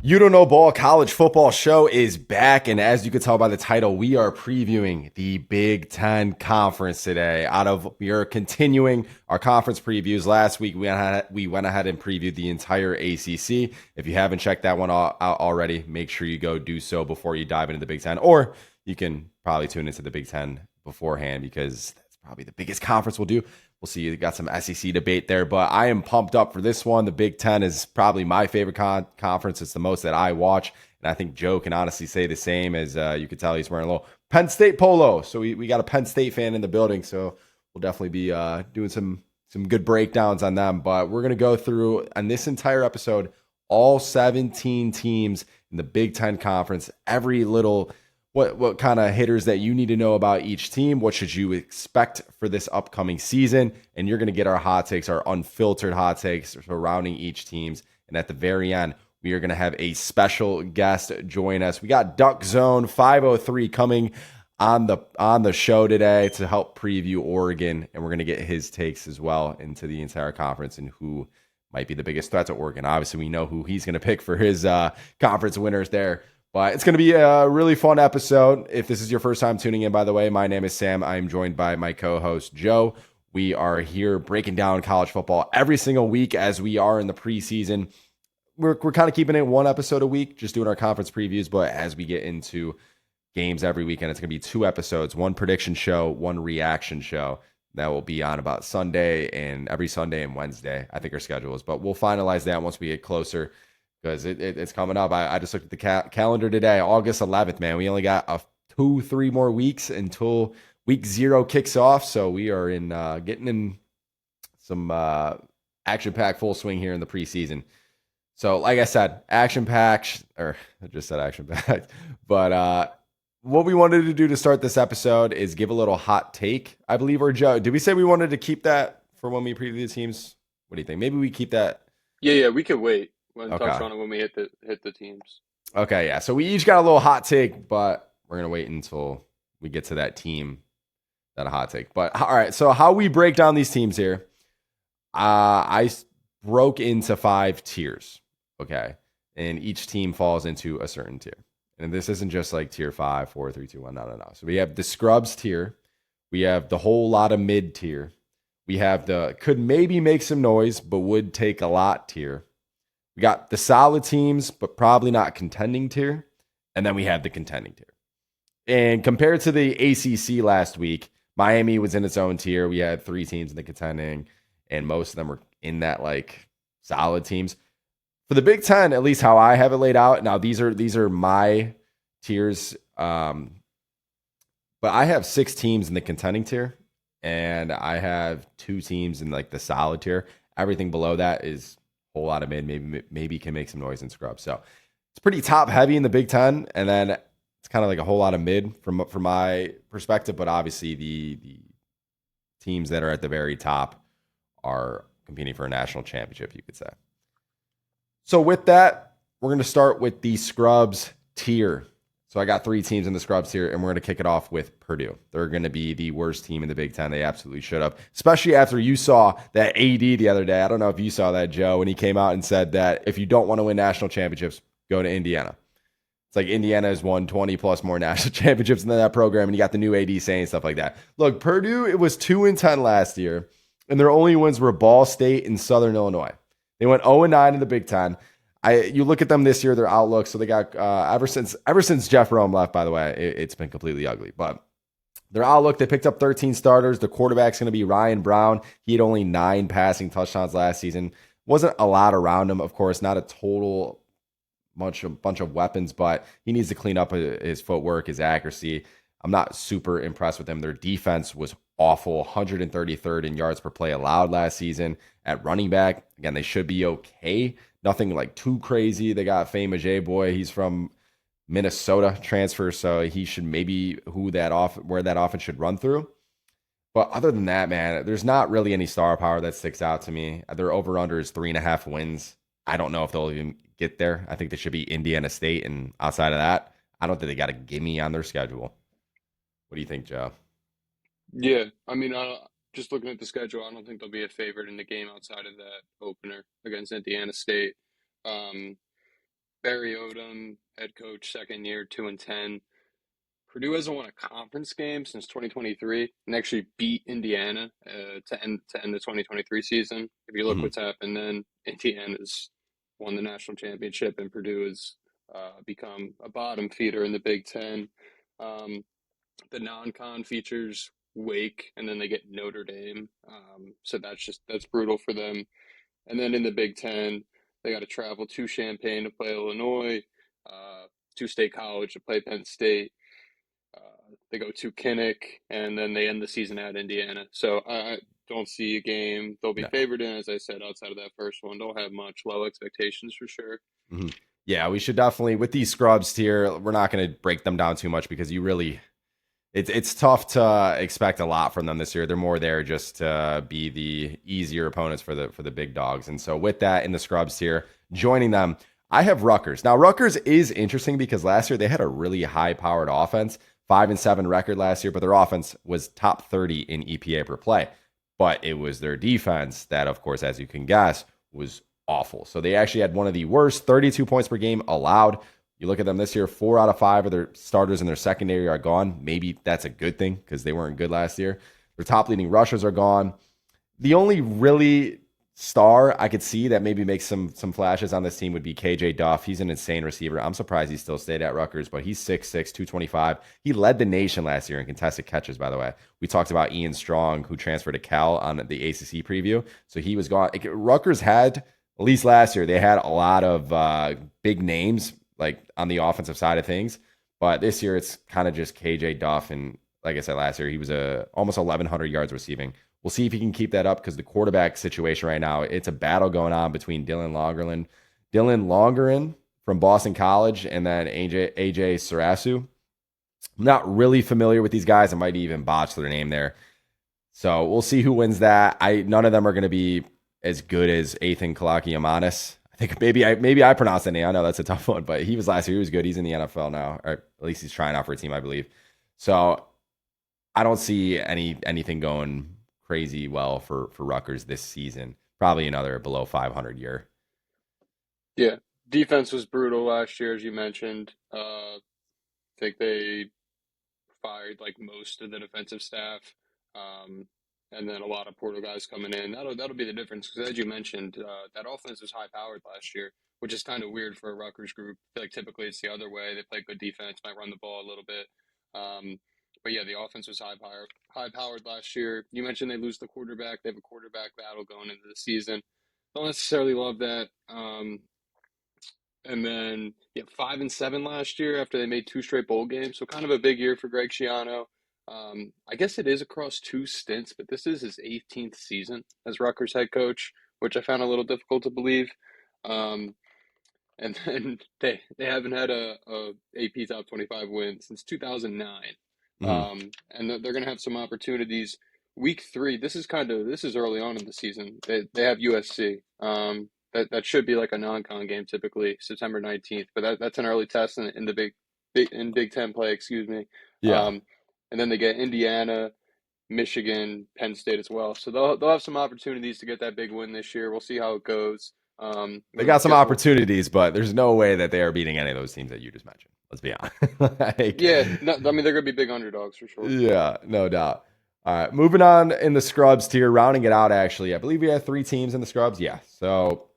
You Don't Know Ball College Football Show is back, and as you can tell by the title, we are previewing the Big Ten Conference today. We are continuing our conference previews. Last week, we went ahead and previewed the entire ACC. If you haven't checked that one out already, make sure you go do so before you dive into the Big Ten, or you can probably tune into the Big Ten beforehand because that's probably the biggest conference we'll do. We'll see. You got some SEC debate there, but I am pumped up for this one. The Big Ten is probably my favorite conference. It's the most that I watch, and I think Joe can honestly say the same. As you can tell, he's wearing a little Penn State polo, so we got a Penn State fan in the building. So we'll definitely be doing some good breakdowns on them. But we're gonna go through on this entire episode all 17 teams in the Big Ten Conference, every little what kind of hitters that you need to know about each team, what should you expect for this upcoming season, and you're going to get our hot takes, our unfiltered hot takes surrounding each teams. And at the very end, we are going to have a special guest join us. We got Duck Zone 503 coming on the show today to help preview Oregon, and we're going to get his takes as well into the entire conference and who might be the biggest threat to Oregon. Obviously, we know who he's going to pick for his conference winners there. But it's going to be a really fun episode. If this is your first time tuning in, by the way, my name is Sam. I'm joined by my co-host, Joe. We are here breaking down college football every single week as we are in the preseason. We're kind of keeping it one episode a week, just doing our conference previews. But as we get into games every weekend, it's going to be two episodes, one prediction show, one reaction show. That will be on about Sunday and every Sunday and Wednesday, I think our schedule is. But we'll finalize that once we get closer, because it's coming up. I just looked at the calendar today, August 11th, man. We only got 2-3 more weeks until week 0 kicks off. So we are getting in some action-packed full swing here in the preseason. So like I said, action-packed, or I just said action-packed. But what we wanted to do to start this episode is give a little hot take, I believe. Or Joe, did we say we wanted to keep that for when we preview the teams? What do you think? Maybe we keep that. Yeah, we could wait and Okay. touch on it when we hit the teams. Okay, yeah. So we each got a little hot take, but we're going to wait until we get to that team, that hot take. But all right, so how we break down these teams here, I broke into 5 tiers, okay? And each team falls into a certain tier. And this isn't just like tier 5, 4, 3, 2, 1, no. So we have the scrubs tier. We have the whole lot of mid tier. We have the could maybe make some noise, but would take a lot tier. We got the solid teams, but probably not contending tier. And then we have the contending tier. And compared to the ACC last week, Miami was in its own tier. We had 3 teams in the contending, and most of them were in that like solid teams. For the Big Ten, at least how I have it laid out. Now these are my tiers, but I have 6 teams in the contending tier, and I have 2 teams in like the solid tier. Everything below that is whole lot of mid, maybe can make some noise and scrub. So it's pretty top heavy in the Big Ten, and then it's kind of like a whole lot of mid from my perspective. But obviously, the teams that are at the very top are competing for a national championship, you could say. So with that, we're going to start with the scrubs tier. So I got 3 teams in the scrubs tier, and we're going to kick it off with Purdue. They're going to be the worst team in the Big Ten. They absolutely should have, especially after you saw that AD the other day. I don't know if you saw that, Joe, when he came out and said that if you don't want to win national championships, go to Indiana. It's like Indiana has won 20 plus more national championships in that program, and you got the new AD saying stuff like that. Look, Purdue, it was 2-10 last year, and their only wins were Ball State and Southern Illinois. They went 0-9 in the Big Ten. You look at them this year, their outlook. So they got ever since Jeff Rome left, by the way, it's been completely ugly. But their outlook, they picked up 13 starters. The quarterback's going to be Ryan Brown. He had only 9 passing touchdowns last season. Wasn't a lot around him, of course, not a total bunch of weapons, but he needs to clean up his footwork, his accuracy. I'm not super impressed with them. Their defense was awful, 133rd in yards per play allowed last season. At running back, again, they should be okay. Nothing like too crazy. They got Fama J boy. He's from Minnesota transfer, so he should maybe where that offense should run through. But other than that, man, there's not really any star power that sticks out to me. Their over-under is 3.5 wins. I don't know if they'll even get there. I think they should be Indiana State, and outside of that, I don't think they got a gimme on their schedule. What do you think, Joe? Yeah, I mean, just looking at the schedule, I don't think they'll be a favorite in the game outside of that opener against Indiana State. Um, Barry Odom, head coach, second year, 2-10. Purdue hasn't won a conference game since 2023 and actually beat Indiana to end the 2023 season. If you look Mhm. what's happened, then Indiana's won the national championship and Purdue has become a bottom feeder in the Big Ten. Um, the non-con features Wake, and then they get Notre Dame. So that's brutal for them. And then in the Big Ten, they got to travel to Champaign to play Illinois, to State College to play Penn State. They go to Kinnick, and then they end the season at Indiana. So I don't see a game they'll be No. favored in. As I said, outside of that first one, don't have much. Low expectations for sure. Mhm. Yeah, we should definitely with these scrubs here. We're not going to break them down too much because it's tough to expect a lot from them this year. They're more there just to be the easier opponents for the big dogs. And so with that in the scrubs here, joining them, I have Rutgers. Now Rutgers is interesting because last year they had a really high-powered offense, 5-7 record last year, but their offense was top 30 in EPA per play. But it was their defense that, of course, as you can guess, was awful. So they actually had one of the worst 32 points per game allowed. You look at them this year, 4 out of 5 of their starters in their secondary are gone. Maybe that's a good thing because they weren't good last year. Their top leading rushers are gone. The only really star I could see that maybe makes some flashes on this team would be KJ Duff. He's an insane receiver. I'm surprised he still stayed at Rutgers, but he's 6'6", 225. He led the nation last year in contested catches, by the way. We talked about Ian Strong, who transferred to Cal on the ACC preview. So he was gone. Rutgers had, at least last year, they had a lot of big names like on the offensive side of things. But this year it's kind of just KJ Duff. And like I said, last year he was almost 1,100 yards receiving. We'll see if he can keep that up because the quarterback situation right now, it's a battle going on between Dylan Longerin from Boston College and then AJ Sarasu. I'm not really familiar with these guys. I might even botch their name there. So we'll see who wins that. None of them are going to be as good as Ethan Kalakiamanis. I think maybe I pronounced that name. I know that's a tough one, but he was last year. He was good. He's in the NFL now, or at least he's trying out for a team, I believe. So I don't see anything going crazy well for Rutgers this season. Probably another below 500 year. Yeah, defense was brutal last year, as you mentioned. I think they fired like most of the defensive staff, and then a lot of portal guys coming in. That'll be the difference because, as you mentioned, that offense was high powered last year, which is kind of weird for a Rutgers group. I feel like typically it's the other way. They play good defense, might run the ball a little bit. But yeah, the offense was high powered last year. You mentioned they lose the quarterback. They have a quarterback battle going into the season. Don't necessarily love that. And then, yeah, 5-7 last year after they made 2 straight bowl games. So kind of a big year for Greg Schiano. I guess it is across 2 stints, but this is his 18th season as Rutgers head coach, which I found a little difficult to believe. And then they haven't had a AP top 25 win since 2009. Mm-hmm. And they're going to have some opportunities. Week 3, this is early on in the season. They have USC. That should be like a non-con game typically, September 19th. But that's an early test in the Big Ten play, excuse me. Yeah. And then they get Indiana, Michigan, Penn State as well. So they'll have some opportunities to get that big win this year. We'll see how it goes. They got some opportunities, but there's no way that they are beating any of those teams that you just mentioned. Let's be honest. Yeah, no, I mean, they're going to be big underdogs for sure. Yeah, no doubt. All right, moving on in the scrubs tier, rounding it out, actually. I believe we have 3 teams in the scrubs. Yeah, so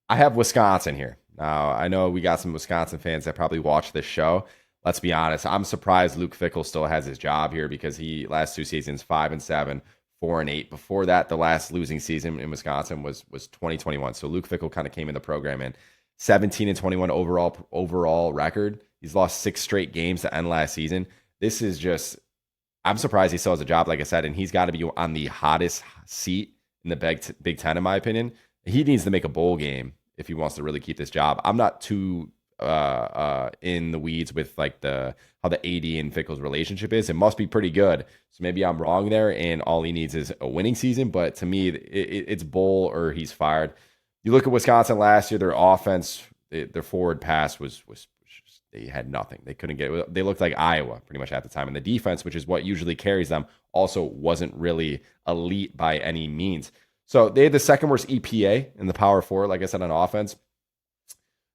I have Wisconsin here. Now, I know we got some Wisconsin fans that probably watch this show. Let's be honest. I'm surprised Luke Fickell still has his job here because he last 2 seasons, 5-7, 4-8. Before that, the last losing season in Wisconsin was 2021. So Luke Fickell kind of came in the program in 17-21 overall record. He's lost 6 straight games to end last season. This is just, I'm surprised he still has a job, like I said, and he's got to be on the hottest seat in the Big Ten, in my opinion. He needs to make a bowl game if he wants to really keep this job. I'm not too in the weeds with like how the AD and Fickell's relationship is. It must be pretty good. So maybe I'm wrong there, and all he needs is a winning season. But to me, it's bowl or he's fired. You look at Wisconsin last year; their offense, their forward pass was they had nothing. They couldn't get. They looked like Iowa pretty much at the time, and the defense, which is what usually carries them, also wasn't really elite by any means. So they had the second worst EPA in the Power Four, like I said, on offense.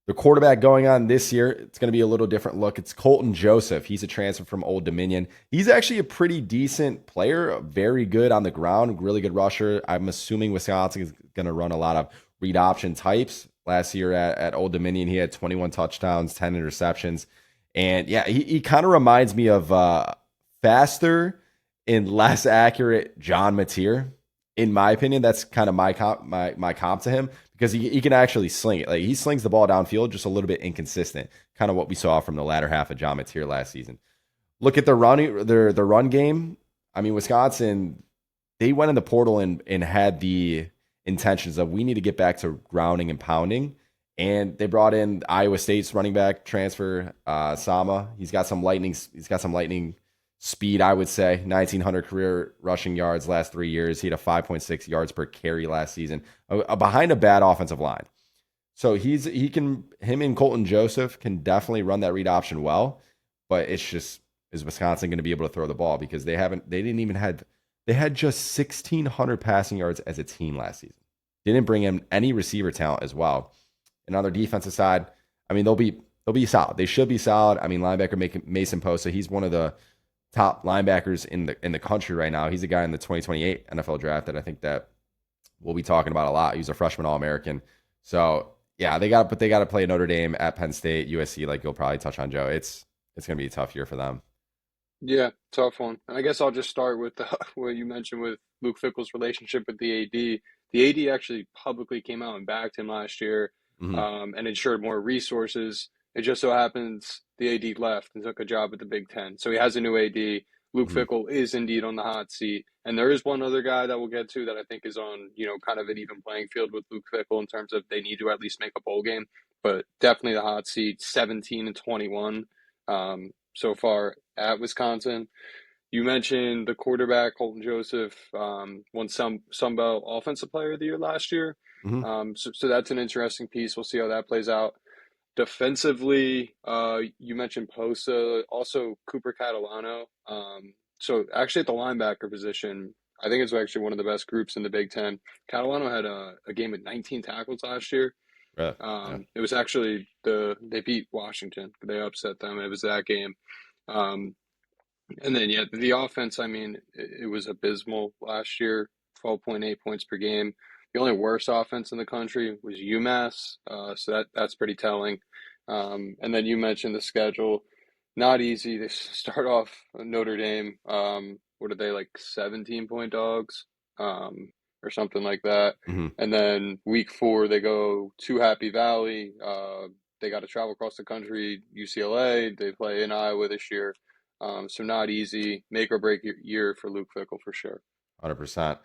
The quarterback going on this year, it's going to be a little different look. It's Colton Joseph. He's a transfer from Old Dominion. He's actually a pretty decent player, very good on the ground, really good rusher. I'm assuming Wisconsin is going to run a lot of read option types. Last year at Old Dominion, he had 21 touchdowns, 10 interceptions. And yeah, he kind of reminds me of faster and less accurate John Mateer. In my opinion, that's kind of my comp to him because he can actually sling it. Like he slings the ball downfield, just a little bit inconsistent, kind of what we saw from the latter half of John Mateer last season. Look at their run game. I mean, Wisconsin, they went in the portal and had the intentions of we need to get back to grounding and pounding. And they brought in Iowa State's running back transfer, Sama. He's got some lightning speed, I would say. 1,900 career rushing yards last 3 years. He had a 5.6 yards per carry last season, behind a bad offensive line. So him and Colton Joseph can definitely run that read option well, but it's just, is Wisconsin going to be able to throw the ball? Because they had just 1,600 passing yards as a team last season. They didn't bring in any receiver talent as well. And on their defensive side, I mean, they'll be solid. They should be solid. I mean, linebacker Mason Posa, he's one of the top linebackers in the country right now. He's a guy in the 2028 NFL draft that I think that we'll be talking about a lot. He's a freshman All-American. So yeah, they got to play Notre Dame, at Penn State, USC. Like you'll probably touch on, Joe. It's going to be a tough year for them. Yeah, tough one. And I guess I'll just start with what you mentioned with Luke Fickell's relationship with the AD. The AD actually publicly came out and backed him last year, and ensured more resources. It just so happens the AD left and took a job at the Big Ten. So he has a new AD. Luke Fickell is indeed on the hot seat. And there is one other guy that we'll get to that I think is on, kind of an even playing field with Luke Fickell in terms of they need to at least make a bowl game. But definitely the hot seat, 17-21 so far at Wisconsin. You mentioned the quarterback, Colton Joseph, won Sun Belt Offensive Player of the Year last year. So that's an interesting piece. We'll see how that plays out. Defensively, you mentioned Posa, also Cooper Catalano. So actually at the linebacker position, I think it's actually one of the best groups in the Big Ten. Catalano had a game with 19 tackles last year. Yeah. It was actually they beat Washington. They upset them. It was that game. And then, the offense, I mean, it was abysmal last year, 12.8 points per game. The only worst offense in the country was UMass, so that's pretty telling. And then you mentioned the schedule. Not easy. They start off Notre Dame, what are they, like 17-point dogs or something like that. And then week 4, they go to Happy Valley. They got to travel across the country, UCLA. They play in Iowa this year. So not easy, make or break year for Luke Fickell for sure. 100%.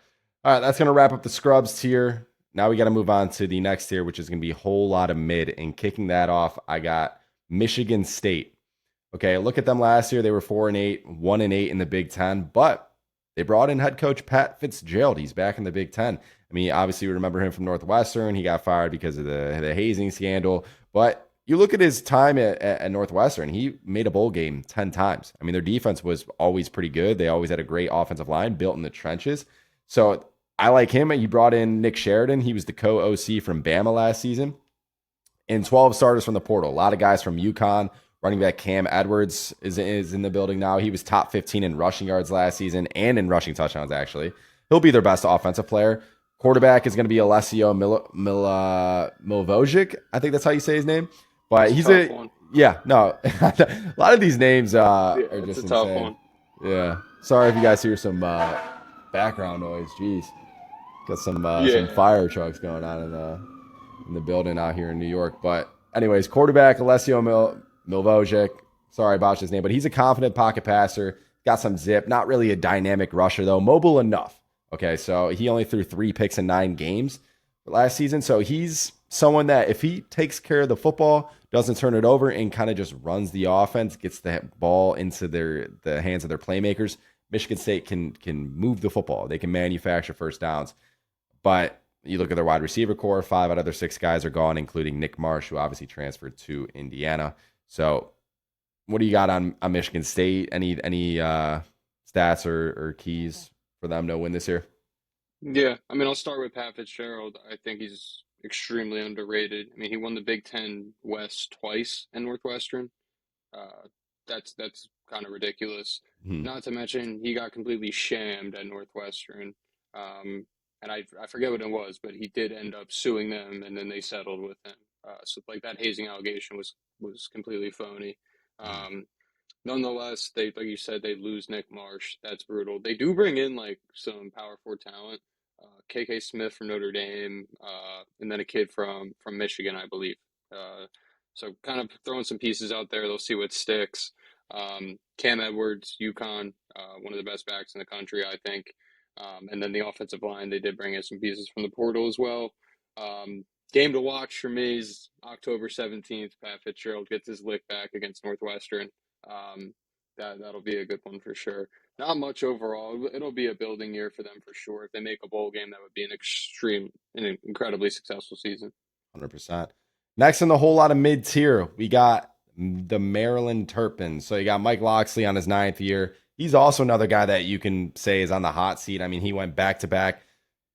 All right, that's going to wrap up the scrubs tier. Now we got to move on to the next tier, which is going to be a whole lot of mid. And kicking that off, I got Michigan State. Okay, look at them last year. They were 4-8, 1-8 in the Big Ten, but they brought in head coach Pat Fitzgerald. He's back in the Big Ten. I mean, obviously, you remember him from Northwestern. He got fired because of the hazing scandal, but you look at his time at Northwestern, he made a bowl game 10 times. I mean, their defense was always pretty good. They always had a great offensive line built in the trenches. So I like him. He brought in Nick Sheridan. He was the co-OC from Bama last season. And 12 starters from the portal. A lot of guys from UConn. Running back Cam Edwards is in the building now. He was top 15 in rushing yards last season and in rushing touchdowns, actually. He'll be their best offensive player. Quarterback is going to be Alessio Milvojic. I think that's how you say his name. But he's a one. Yeah, no. A lot of these names are It's just a tough insane. one. Yeah. Sorry if you guys hear some background noise. Jeez. Got some fire trucks going on in the building out here in New York. But anyways, quarterback Alessio Milvojic. Sorry about his name, but he's a confident pocket passer. Got some zip. Not really a dynamic rusher, though. Mobile enough. Okay, so he only threw 3 picks in 9 games last season. So he's someone that if he takes care of the football, doesn't turn it over, and kind of just runs the offense, gets the ball into the hands of their playmakers, Michigan State can move the football. They can manufacture first downs. But you look at their wide receiver core, 5 out of their 6 guys are gone, including Nick Marsh, who obviously transferred to Indiana. So what do you got on Michigan State? Any stats or keys for them to win this year? Yeah, I mean, I'll start with Pat Fitzgerald. I think he's extremely underrated. I mean, he won the Big Ten West twice in Northwestern. Uh, that's kind of ridiculous. Hmm. Not to mention he got completely shammed at Northwestern. Um, and I forget what it was, but he did end up suing them, and then they settled with him. So like that hazing allegation was completely phony. Um, Nonetheless, they like you said, they lose Nick Marsh. That's brutal. They do bring in like some power forward talent. KK Smith from Notre Dame, and then a kid from Michigan, I believe. So kind of throwing some pieces out there. They'll see what sticks. Cam Edwards, UConn, one of the best backs in the country, I think. And then the offensive line, they did bring in some pieces from the portal as well. Game to watch for me is October 17th. Pat Fitzgerald gets his lick back against Northwestern. Um, that'll be a good one for sure. Not much overall. It'll be a building year for them for sure. If they make a bowl game, that would be an incredibly successful season. 100%. Next in the whole lot of mid-tier, we got the Maryland Terrapins. So you got Mike Locksley on his 9th year. He's also another guy that you can say is on the hot seat. I mean, he went back-to-back.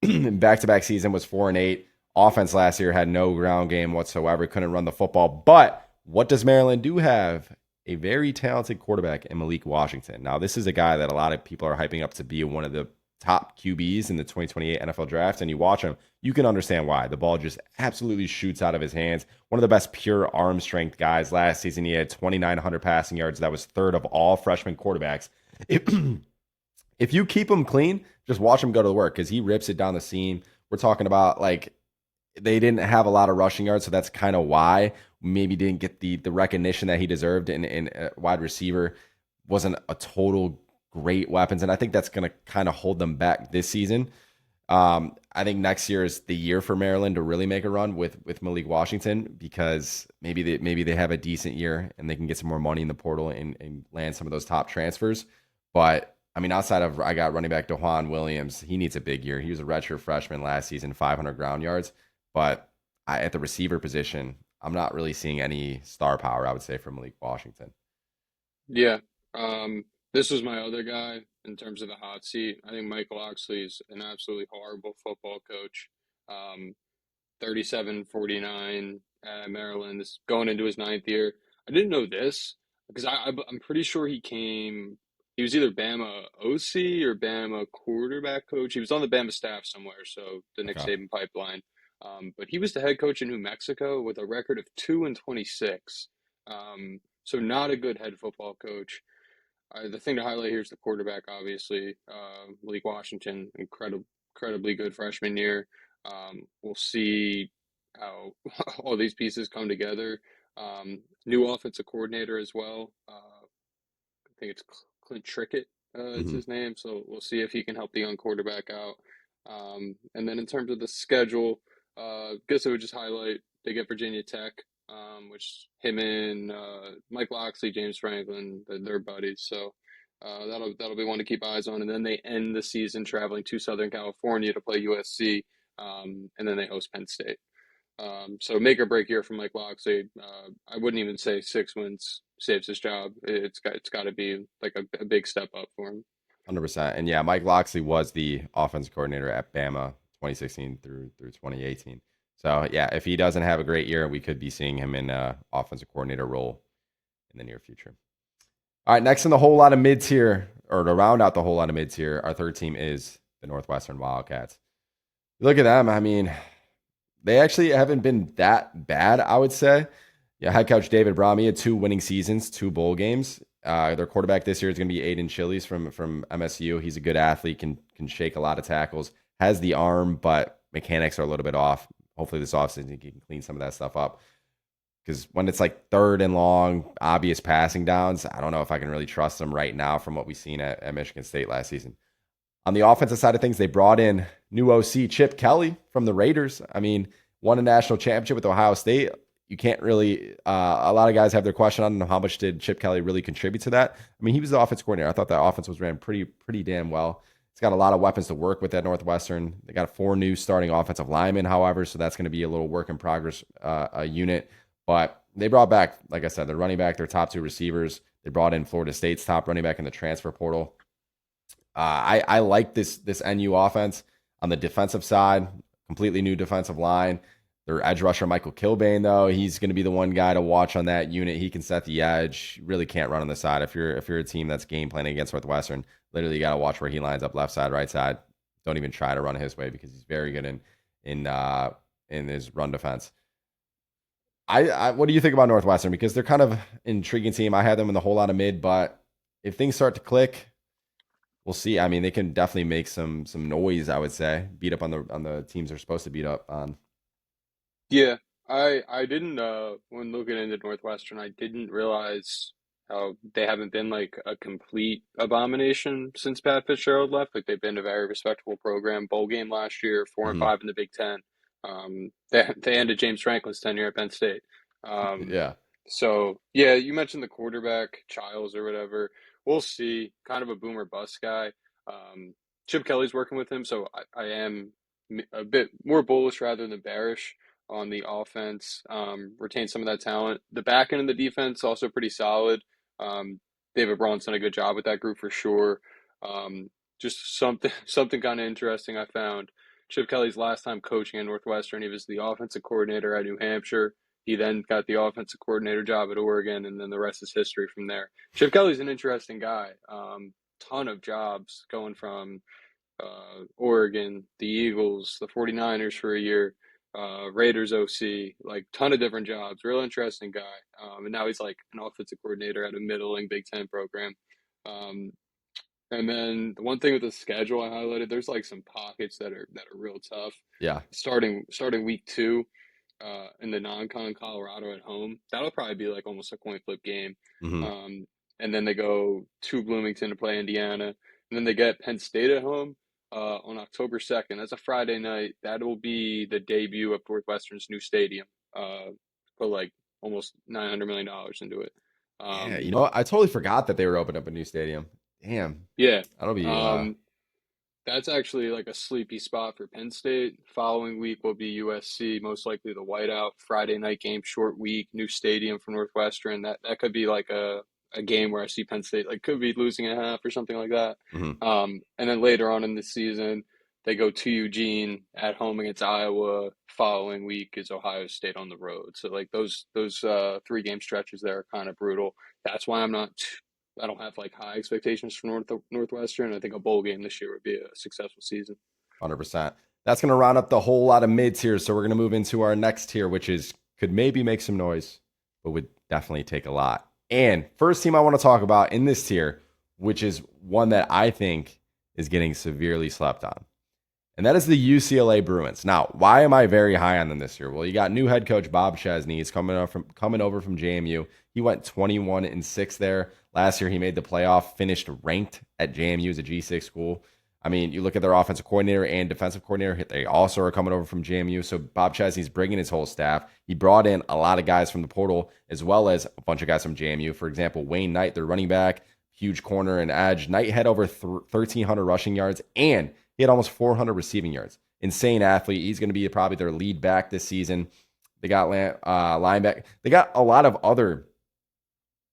Back-to-back season was 4-8. Offense last year had no ground game whatsoever. Couldn't run the football. But what does Maryland do have? A very talented quarterback in Malik Washington. Now, this is a guy that a lot of people are hyping up to be one of the top QBs in the 2028 NFL draft, and you watch him, you can understand why. The ball just absolutely shoots out of his hands. One of the best pure arm strength guys last season. He had 2,900 passing yards. That was third of all freshman quarterbacks. If you keep him clean, just watch him go to work because he rips it down the seam. We're talking about like they didn't have a lot of rushing yards, so that's kind of why maybe didn't get the recognition that he deserved in wide receiver. Wasn't a total great weapons, and I think that's going to kind of hold them back this season. I think next year is the year for Maryland to really make a run with Malik Washington because maybe they have a decent year and they can get some more money in the portal and land some of those top transfers. But I mean, outside of I got running back DeJuan Williams, he needs a big year. He was a redshirt freshman last season, 500 ground yards, but at the receiver position, I'm not really seeing any star power, I would say, from Malik Washington. Yeah. This was my other guy in terms of the hot seat. I think Mike Locksley is an absolutely horrible football coach. 37-49 at Maryland. This going into his 9th year. I didn't know this because I'm pretty sure he was either Bama OC or Bama quarterback coach. He was on the Bama staff somewhere, so the Nick Okay. Saban pipeline. But he was the head coach in New Mexico with a record of 2-26. So not a good head football coach. The thing to highlight here is the quarterback, obviously. Malik Washington, incredibly good freshman year. We'll see how all these pieces come together. New offensive coordinator as well. I think it's Clint Trickett, is Hmm. his name. So we'll see if he can help the young quarterback out. And then in terms of the schedule, guess I would just highlight they get Virginia Tech, which him and Mike Locksley, James Franklin, they're buddies. So that'll be one to keep eyes on. And then they end the season traveling to Southern California to play USC, and then they host Penn State. So make or break year for Mike Locksley. I wouldn't even say 6 wins saves his job. It's got to be like a big step up for him. 100%. And yeah, Mike Locksley was the offensive coordinator at Bama 2016 through 2018. So yeah, if he doesn't have a great year, we could be seeing him in a offensive coordinator role in the near future. All right, next in the whole lot of mid tier, or to round out the whole lot of mid tier, our third team is the Northwestern Wildcats. Look at them. I mean, they actually haven't been that bad, I would say. Yeah, head coach David Brahmy had 2 winning seasons, 2 bowl games. Their quarterback this year is going to be Aiden Chili's from MSU. He's a good athlete, can shake a lot of tackles, has the arm, but mechanics are a little bit off. Hopefully this offseason he can clean some of that stuff up. Because when it's like third and long, obvious passing downs, I don't know if I can really trust them right now from what we've seen at Michigan State last season. On the offensive side of things, they brought in new OC Chip Kelly from the Raiders. I mean, won a national championship with Ohio State. You can't really, a lot of guys have their question on how much did Chip Kelly really contribute to that. I mean, he was the offense coordinator. I thought that offense was ran pretty damn well. He's got a lot of weapons to work with at Northwestern. They got 4 new starting offensive linemen, however, so that's going to be a little work in progress unit. But they brought back, like I said, their running back, their top 2 receivers. They brought in Florida State's top running back in the transfer portal. I like this NU offense on the defensive side. Completely new defensive line. Their edge rusher, Michael Kilbane, though, he's going to be the one guy to watch on that unit. He can set the edge. You really can't run on the side. If you're a team that's game planning against Northwestern, literally you got to watch where he lines up, left side, right side. Don't even try to run his way because he's very good in his run defense. I what do you think about Northwestern? Because they're kind of an intriguing team. I had them in the whole lot of mid, but if things start to click, we'll see. I mean, they can definitely make some noise, I would say. Beat up on the teams they're supposed to beat up on. Yeah, I didn't when looking into Northwestern, I didn't realize how they haven't been like a complete abomination since Pat Fitzgerald left. Like they've been a very respectable program. Bowl game last year, 4 and Hmm. 5 in the Big Ten. They ended James Franklin's tenure at Penn State. Um, Yeah. so yeah, you mentioned the quarterback Childs or whatever. We'll see. Kind of a boomer bust guy. Um, Chip Kelly's working with him, so I am a bit more bullish rather than bearish on the offense. Retain some of that talent. The back end of the defense also pretty solid. David Braun's done a good job with that group for sure. Just something kind of interesting I found. Chip Kelly's last time coaching at Northwestern, he was the offensive coordinator at New Hampshire. He then got the offensive coordinator job at Oregon, and then the rest is history from there. Chip Kelly's an interesting guy. Ton of jobs going from Oregon, the Eagles, the 49ers for a year, Raiders OC, like ton of different jobs. Real interesting guy. And now he's like an offensive coordinator at a middling Big Ten program. Um, and then the one thing with the schedule I highlighted, there's like some pockets that are real tough. Yeah. Starting week 2, in the non-con Colorado at home, that'll probably be like almost a coin flip game. Hmm. Um, and then they go to Bloomington to play Indiana, and then they get Penn State at home on October 2nd. That's a Friday night. That will be the debut of Northwestern's new stadium. Put like almost $900 million into it. Yeah. Um, I totally forgot that they were opening up a new stadium. Damn. yeah. That'll be Um, That's actually like a sleepy spot for Penn State. Following week will be USC, most likely the whiteout. Friday night game, short week, new stadium for Northwestern. That could be like a game where I see Penn State like could be losing a half or something like that. mhm. And then later on in the season, they go to Eugene at home against Iowa. Following week is Ohio State on the road. So like those 3 game stretches there are kind of brutal. That's why I don't have like high expectations for Northwestern. I think a bowl game this year would be a successful season. 100%. That's going to round up the whole lot of mid tiers. So we're going to move into our next tier, which is could maybe make some noise, but would definitely take a lot. And first team I want to talk about in this tier, which is one that I think is getting severely slept on, and that is the UCLA Bruins. Now, why am I very high on them this year? Well, you got new head coach Bob Chesney. He's coming over from JMU. He went 21-6 there. Last year, he made the playoff, finished ranked at JMU as a G6 school. I mean, you look at their offensive coordinator and defensive coordinator, they also are coming over from JMU. So Bob Chesney's bringing his whole staff. He brought in a lot of guys from the portal, as well as a bunch of guys from JMU. For example, Wayne Knight, their running back, huge corner and edge. Knight had over 1,300 rushing yards, and he had almost 400 receiving yards. Insane athlete. He's going to be probably their lead back this season. They got linebacker. They got a lot of other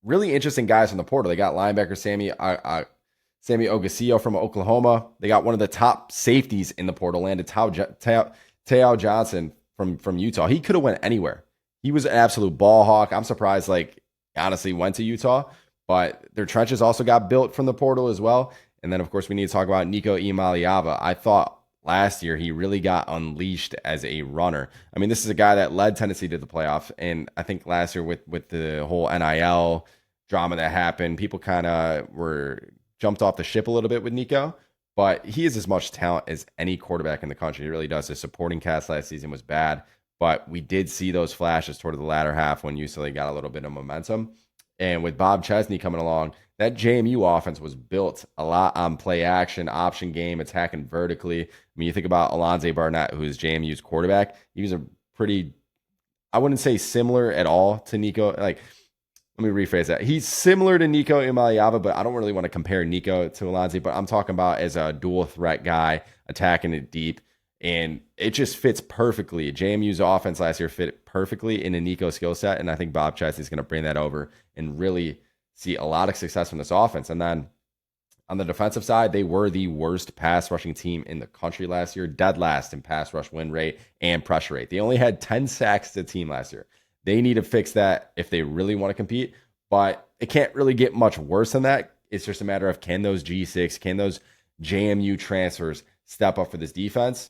really interesting guys from the portal. They got linebacker Sammy Ogasio from Oklahoma. They got one of the top safeties in the portal, landed Tao Johnson from Utah. He could have went anywhere. He was an absolute ball hawk. I'm surprised, honestly, went to Utah. But their trenches also got built from the portal as well. And then, of course, we need to talk about Nico Imaliava. I thought last year he really got unleashed as a runner. I mean, this is a guy that led Tennessee to the playoff. And I think last year with the whole NIL drama that happened, people kind of were jumped off the ship a little bit with Nico. But he has as much talent as any quarterback in the country. He really does. His supporting cast last season was bad. But we did see those flashes toward the latter half when UCLA got a little bit of momentum. And with Bob Chesney coming along, that JMU offense was built a lot on play action, option game, attacking vertically. I mean, you think about Alonze Barnett, who is JMU's quarterback. He was a pretty, I wouldn't say similar at all to Nico. Let me rephrase that. He's similar to Nico Imaliava, but I don't really want to compare Nico to Alonze. But I'm talking about as a dual threat guy, attacking it deep. And it just fits perfectly. JMU's offense last year fit perfectly in a Nico skill set. And I think Bob Chesney is going to bring that over and really see a lot of success from this offense. And then On the defensive side, they were the worst pass rushing team in the country last year, dead last in pass rush win rate and pressure rate. They only had 10 sacks as a team last year. They need to fix that if they really want to compete, but it can't really get much worse than that. It's just a matter of can those G6, can those JMU transfers step up for this defense?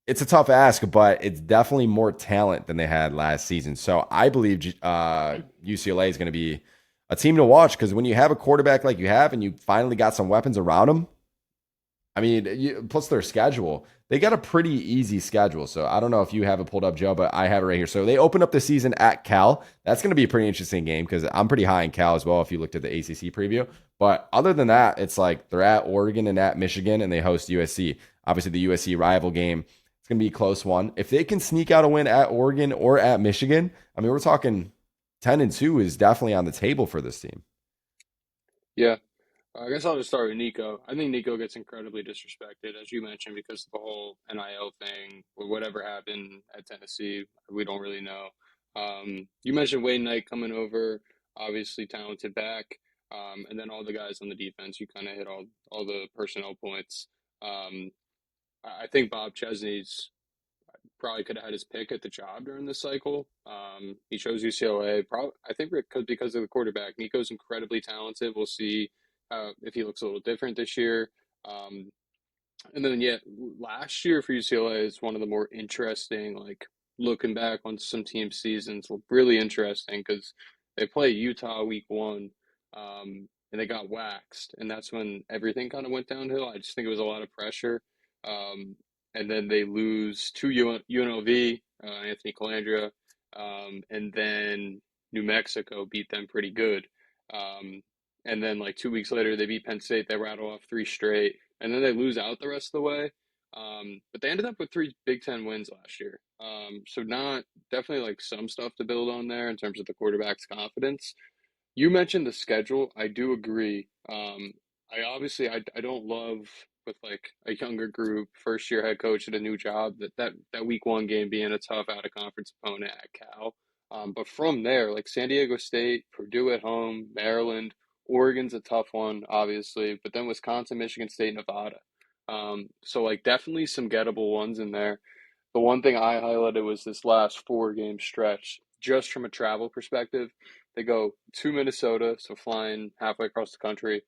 It's a tough ask, but it's definitely more talent than they had last season. So I believe UCLA is going to be a team to watch because when you have a quarterback like you have and you finally got some weapons around them, I mean, plus their schedule, they got a pretty easy schedule. So I don't know if you have it pulled up, Joe, but I have it right here. So they open up the season at Cal. That's going to be a pretty interesting game because I'm pretty high in Cal as well if you looked at the ACC preview. But other than that, it's like they're at Oregon and at Michigan and they host USC. Obviously, the USC rival game, it's going to be a close one. If they can sneak out a win at Oregon or at Michigan, I mean, we're talking 10-2 is definitely on the table for this team. Yeah. I guess I'll just start with Nico. I think Nico gets incredibly disrespected, as you mentioned, because of the whole NIL thing or whatever happened at Tennessee. We don't really know. You mentioned Wayne Knight coming over, obviously talented back, and then all the guys on the defense. You kind of hit all the personnel points. I think Bob Chesney's probably could have had his pick at the job during this cycle. He chose UCLA. Probably, I think because of the quarterback. Nico's incredibly talented. We'll see if he looks a little different this year. Um, and then, yeah, last year for UCLA is one of the more interesting, like looking back on some team seasons, really interesting because they play Utah week one, and they got waxed. And that's when everything kind of went downhill. I just think it was a lot of pressure. Um, and then they lose to UNLV, Anthony Calandria, and then New Mexico beat them pretty good. Um, and then like 2 weeks later, they beat Penn State. They rattle off three straight, and then they lose out the rest of the way. But they ended up with three Big Ten wins last year. So not definitely like some stuff to build on there in terms of the quarterback's confidence. You mentioned the schedule. I do agree. I don't love with like a younger group, first year head coach at a new job that week one game being a tough out of conference opponent at Cal. But from there, like San Diego State, Purdue at home, Maryland, Oregon's a tough one, obviously, but then Wisconsin, Michigan State, Nevada. So like definitely some gettable ones in there. The one thing I highlighted was this last 4 game stretch, just from a travel perspective. They go to Minnesota, so flying halfway across the country,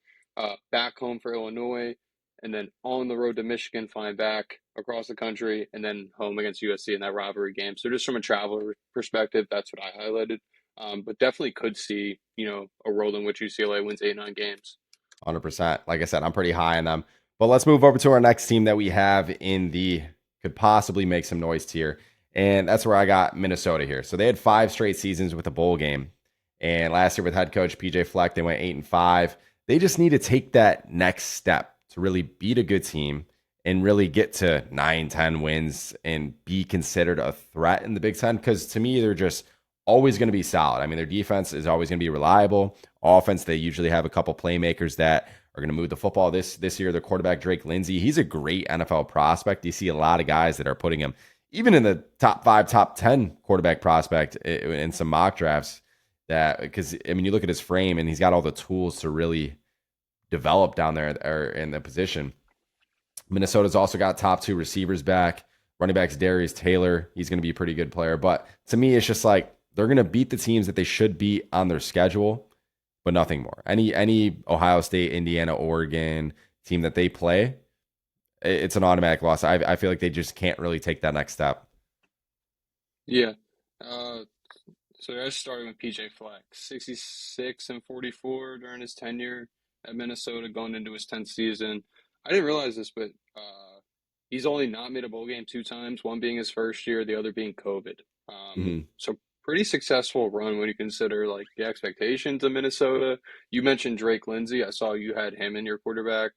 back home for Illinois, and then on the road to Michigan, flying back across the country, and then home against USC in that rivalry game. So just from a travel perspective, that's what I highlighted. But definitely could see, a world in which UCLA wins 8, 9 games. 100%. Like I said, I'm pretty high on them. But let's move over to our next team that we have in the could possibly make some noise tier. And that's where I got Minnesota here. So they had 5 straight seasons with a bowl game. And last year with head coach PJ Fleck, they went 8-5. They just need to take that next step to really beat a good team and really get to 9-10 wins and be considered a threat in the Big Ten. Because to me, they're just always going to be solid. I mean, their defense is always going to be reliable. Offense, they usually have a couple playmakers that are going to move the football. This year, their quarterback, Drake Lindsey, he's a great NFL prospect. You see a lot of guys that are putting him even in the top 5, top 10 quarterback prospect in some mock drafts. That because I mean, you look at his frame and he's got all the tools to really develop down there or in the position. Minnesota's also got top 2 receivers back. Running backs Darius Taylor, he's going to be a pretty good player. But to me, it's just like they're going to beat the teams that they should beat on their schedule, but nothing more. Any Ohio State, Indiana, Oregon team that they play, it's an automatic loss. I feel like they just can't really take that next step. Yeah. Uh, so I started with PJ Fleck, 66-44 during his tenure at Minnesota, going into his 10th season. I didn't realize this, but he's only not made a bowl game 2 times, one being his first year, the other being COVID. So pretty successful run when you consider like the expectations of Minnesota. You mentioned Drake Lindsey. I saw you had him in your quarterback.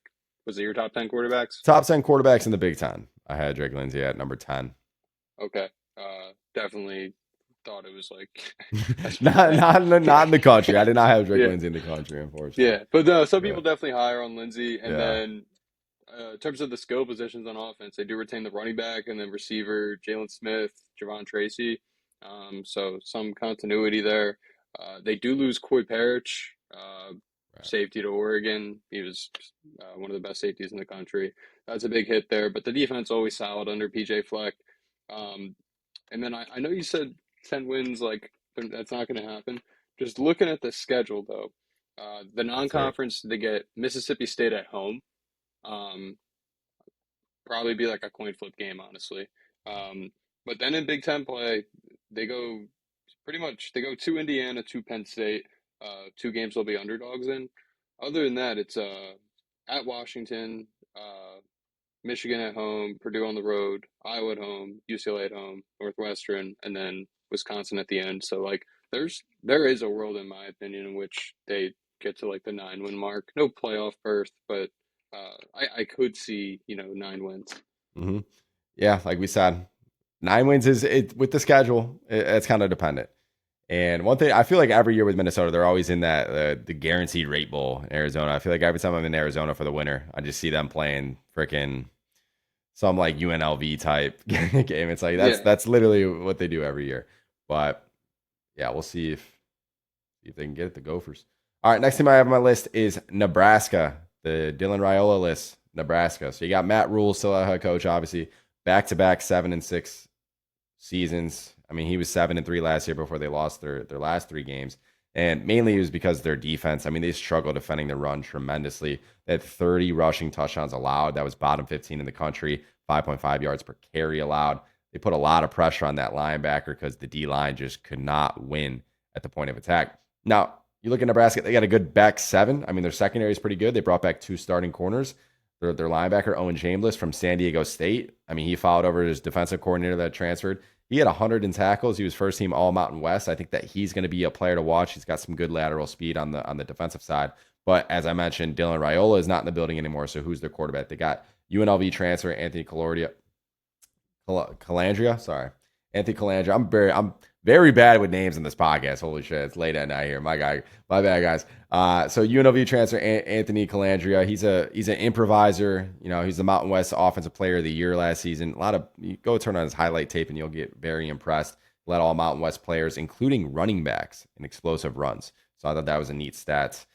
Was it your top 10 quarterbacks? Top 10 quarterbacks in the Big Ten. I had Drake Lindsey at number 10. Okay. Definitely thought it was like not in the country. I did not have Drake Lindsey in the country, unfortunately. Yeah, but no, some people definitely higher on Lindsey. And Yeah. then in terms of the skill positions on offense, they do retain the running back and then receiver Jalen Smith, Javon Tracy. So some continuity there. They do lose Coy Parrish. safety to Oregon. He was one of the best safeties in the country. That's a big hit there. But the defense always solid under PJ Fleck. And then I know you said 10 wins, like that's not going to happen. Just looking at the schedule, though, the That's right. non-conference, they get Mississippi State at home. Um, Probably be like a coin flip game, honestly. Um, but then in Big Ten play, they go they go to Indiana, to Penn State. Two games they'll be underdogs in. Other than that, it's at Washington, Michigan at home, Purdue on the road, Iowa at home, UCLA at home, Northwestern, and then Wisconsin at the end. So like there is a world, in my opinion, in which they get to like the 9-win mark. No playoff berth, but I could see 9 wins. Mm-hmm. Yeah, like we said, 9 wins is it with the schedule. It's kind of dependent. And one thing I feel like every year with Minnesota, they're always in that the guaranteed rate bowl in Arizona. I feel like every time I'm in Arizona for the winter, I just see them playing freaking some like UNLV type game. It's like that's literally what they do every year. But yeah, we'll see if they can get it. The Gophers. All right, next team I have on my list is Nebraska. The Dylan Raiola list, Nebraska. So you got Matt Rule, still a head coach, obviously. Back-to-back 7-6 seasons. I mean, he was 7-3 last year before they lost their last 3 games. And mainly it was because of their defense. I mean, they struggled defending the run tremendously. They had 30 rushing touchdowns allowed. That was bottom 15 in the country, 5.5 yards per carry allowed. They put a lot of pressure on that linebacker because the D-line just could not win at the point of attack. Now, you look at Nebraska, they got a good back 7. I mean, their secondary is pretty good. They brought back 2 starting corners. Their linebacker, Owen Chambliss from San Diego State. I mean, he followed over his defensive coordinator that transferred. He had 100 in tackles. He was first team All Mountain West. I think that he's going to be a player to watch. He's got some good lateral speed on the defensive side. But as I mentioned, Dylan Raiola is not in the building anymore. So who's their quarterback? They got UNLV transfer Anthony Calandria. Sorry, Anthony Calandria. I'm very bad with names in this podcast. Holy shit, it's late at night here. My bad, guys. So UNLV transfer Anthony Calandria. He's an improviser. He's the Mountain West Offensive Player of the Year last season. You go turn on his highlight tape and you'll get very impressed. Led all Mountain West players, including running backs, in explosive runs. So I thought that was a neat stat.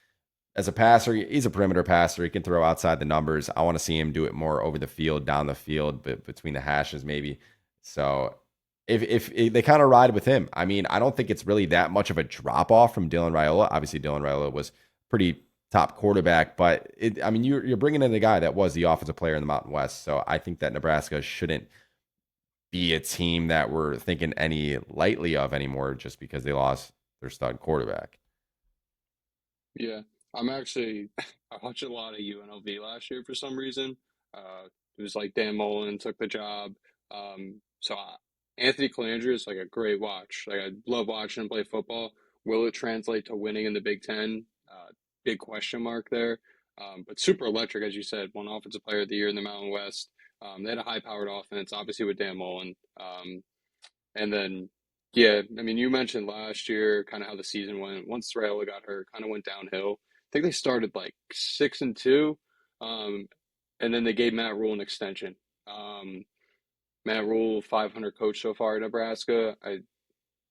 As a passer, he's a perimeter passer. He can throw outside the numbers. I want to see him do it more over the field, down the field, but between the hashes maybe. So if they kind of ride with him, I mean, I don't think it's really that much of a drop off from Dylan Raiola. Obviously, Dylan Raiola was pretty top quarterback, but you're bringing in a guy that was the offensive player in the Mountain West. So I think that Nebraska shouldn't be a team that we're thinking any lightly of anymore just because they lost their stud quarterback. Yeah, I'm actually I watched a lot of UNLV last year for some reason. It was like Dan Mullen took the job. Anthony Calandria is like a great watch. Like I love watching him play football. Will it translate to winning in the Big Ten? Big question mark there. But super electric, as you said, one offensive player of the year in the Mountain West. They had a high-powered offense, obviously with Dan Mullen. And then, yeah, I mean, you mentioned last year kind of how the season went. Once Raiola got hurt, kind of went downhill. I think they started like 6-2, and then they gave Matt Rule an extension. Matt Rule, 500 coach so far at Nebraska.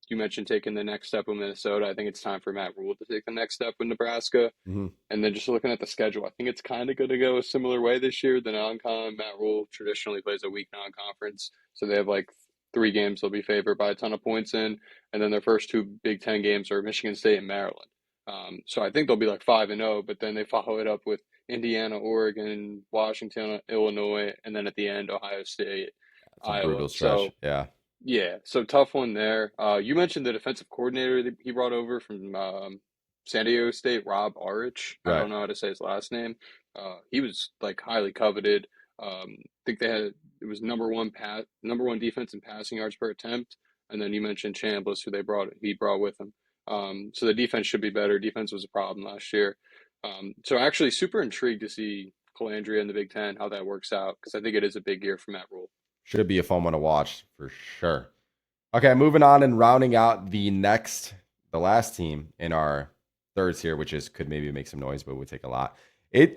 You mentioned taking the next step with Minnesota. I think it's time for Matt Rule to take the next step with Nebraska. Mm-hmm. And then just looking at the schedule, I think it's kind of going to go a similar way this year. The non-con, Matt Rule traditionally plays a weak non-conference. So they have like 3 games they'll be favored by a ton of points in. And then their first 2 Big Ten games are Michigan State and Maryland. So I think they'll be like 5-0, but then they follow it up with Indiana, Oregon, Washington, Illinois, and then at the end, Ohio State, It's a Iowa. brutal stretch. Yeah, so tough one there. You mentioned the defensive coordinator that he brought over from San Diego State, Rob Arich. I Right. don't know how to say his last name. He was like highly coveted. I think it was number one defense in passing yards per attempt. And then you mentioned Chambliss, who he brought with him. So the defense should be better. Defense was a problem last year. So actually super intrigued to see Calandria in the Big Ten, how that works out, because I think it is a big year for Matt Rule. Should be a fun one to watch for sure. Okay, moving on and rounding out the last team in our thirds here, which could maybe make some noise, but would take a lot.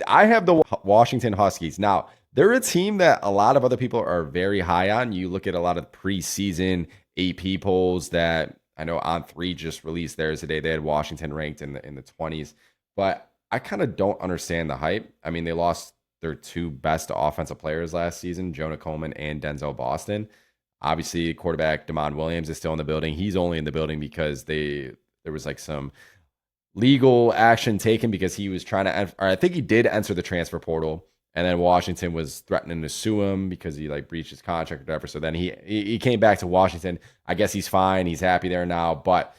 I have the Washington Huskies. Now, they're a team that a lot of other people are very high on. You look at a lot of preseason AP polls that I know On3 just released theirs today. They had Washington ranked in the 20s. But I kind of don't understand the hype. I mean, they lost their two best offensive players last season, Jonah Coleman and Denzel Boston. Obviously, quarterback Damon Williams is still in the building. He's only in the building because there was like some legal action taken because he was trying to, or I think he did enter the transfer portal, and then Washington was threatening to sue him because he like breached his contract or whatever. So then he came back to Washington. I guess he's fine. He's happy there now, but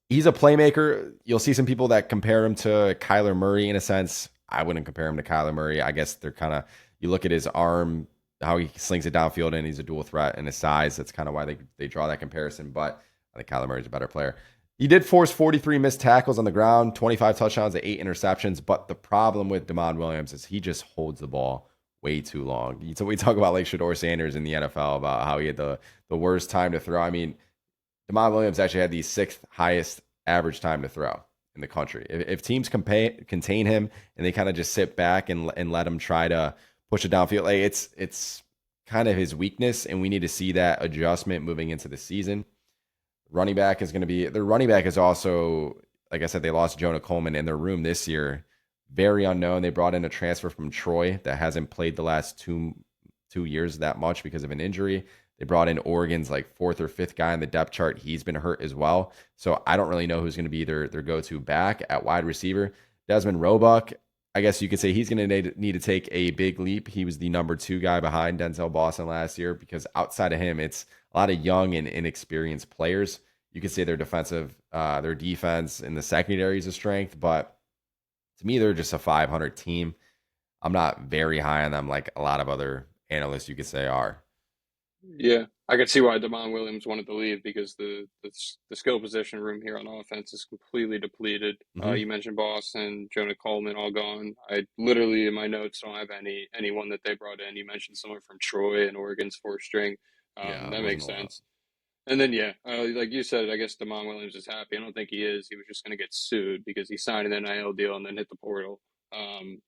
he's a playmaker. You'll see some people that compare him to Kyler Murray in a sense. I wouldn't compare him to Kyler Murray. I guess they're kind of, you look at his arm, how he slings it downfield, and he's a dual threat, and his size. That's kind of why they draw that comparison. But I think Kyler Murray's a better player. He did force 43 missed tackles on the ground, 25 touchdowns, 8 interceptions. But the problem with Damon Williams is he just holds the ball way too long. So we talk about like Shedeur Sanders in the NFL about how he had the worst time to throw. I mean, Damon Williams actually had the 6th highest average time to throw in the country. If teams contain him and they kind of just sit back and let him try to push it downfield, like it's kind of his weakness, and we need to see that adjustment moving into the season. Running back is going to be, their running back is also, like I said, they lost Jonah Coleman in their room this year. Very unknown. They brought in a transfer from Troy that hasn't played the last two years that much because of an injury. They brought in Oregon's like 4th or 5th guy in the depth chart. He's been hurt as well. So I don't really know who's going to be their go-to back at wide receiver. Desmond Roebuck, I guess you could say he's going to need to take a big leap. He was the number 2 guy behind Denzel Boston last year because outside of him, it's a lot of young and inexperienced players. You could say their defense in the secondary is a strength, but to me, they're just a 500 team. I'm not very high on them like a lot of other analysts you could say are. Yeah, I could see why Damon Williams wanted to leave because the skill position room here on offense is completely depleted. Mm-hmm. You mentioned Boston, Jonah Coleman, all gone. I literally in my notes don't have anyone that they brought in. You mentioned someone from Troy and Oregon's 4th string. Yeah, it That wasn't makes a lot. sense. And then yeah, like you said, I guess Damon Williams is happy. I don't think he is. He was just going to get sued because he signed an NIL deal and then hit the portal. Um,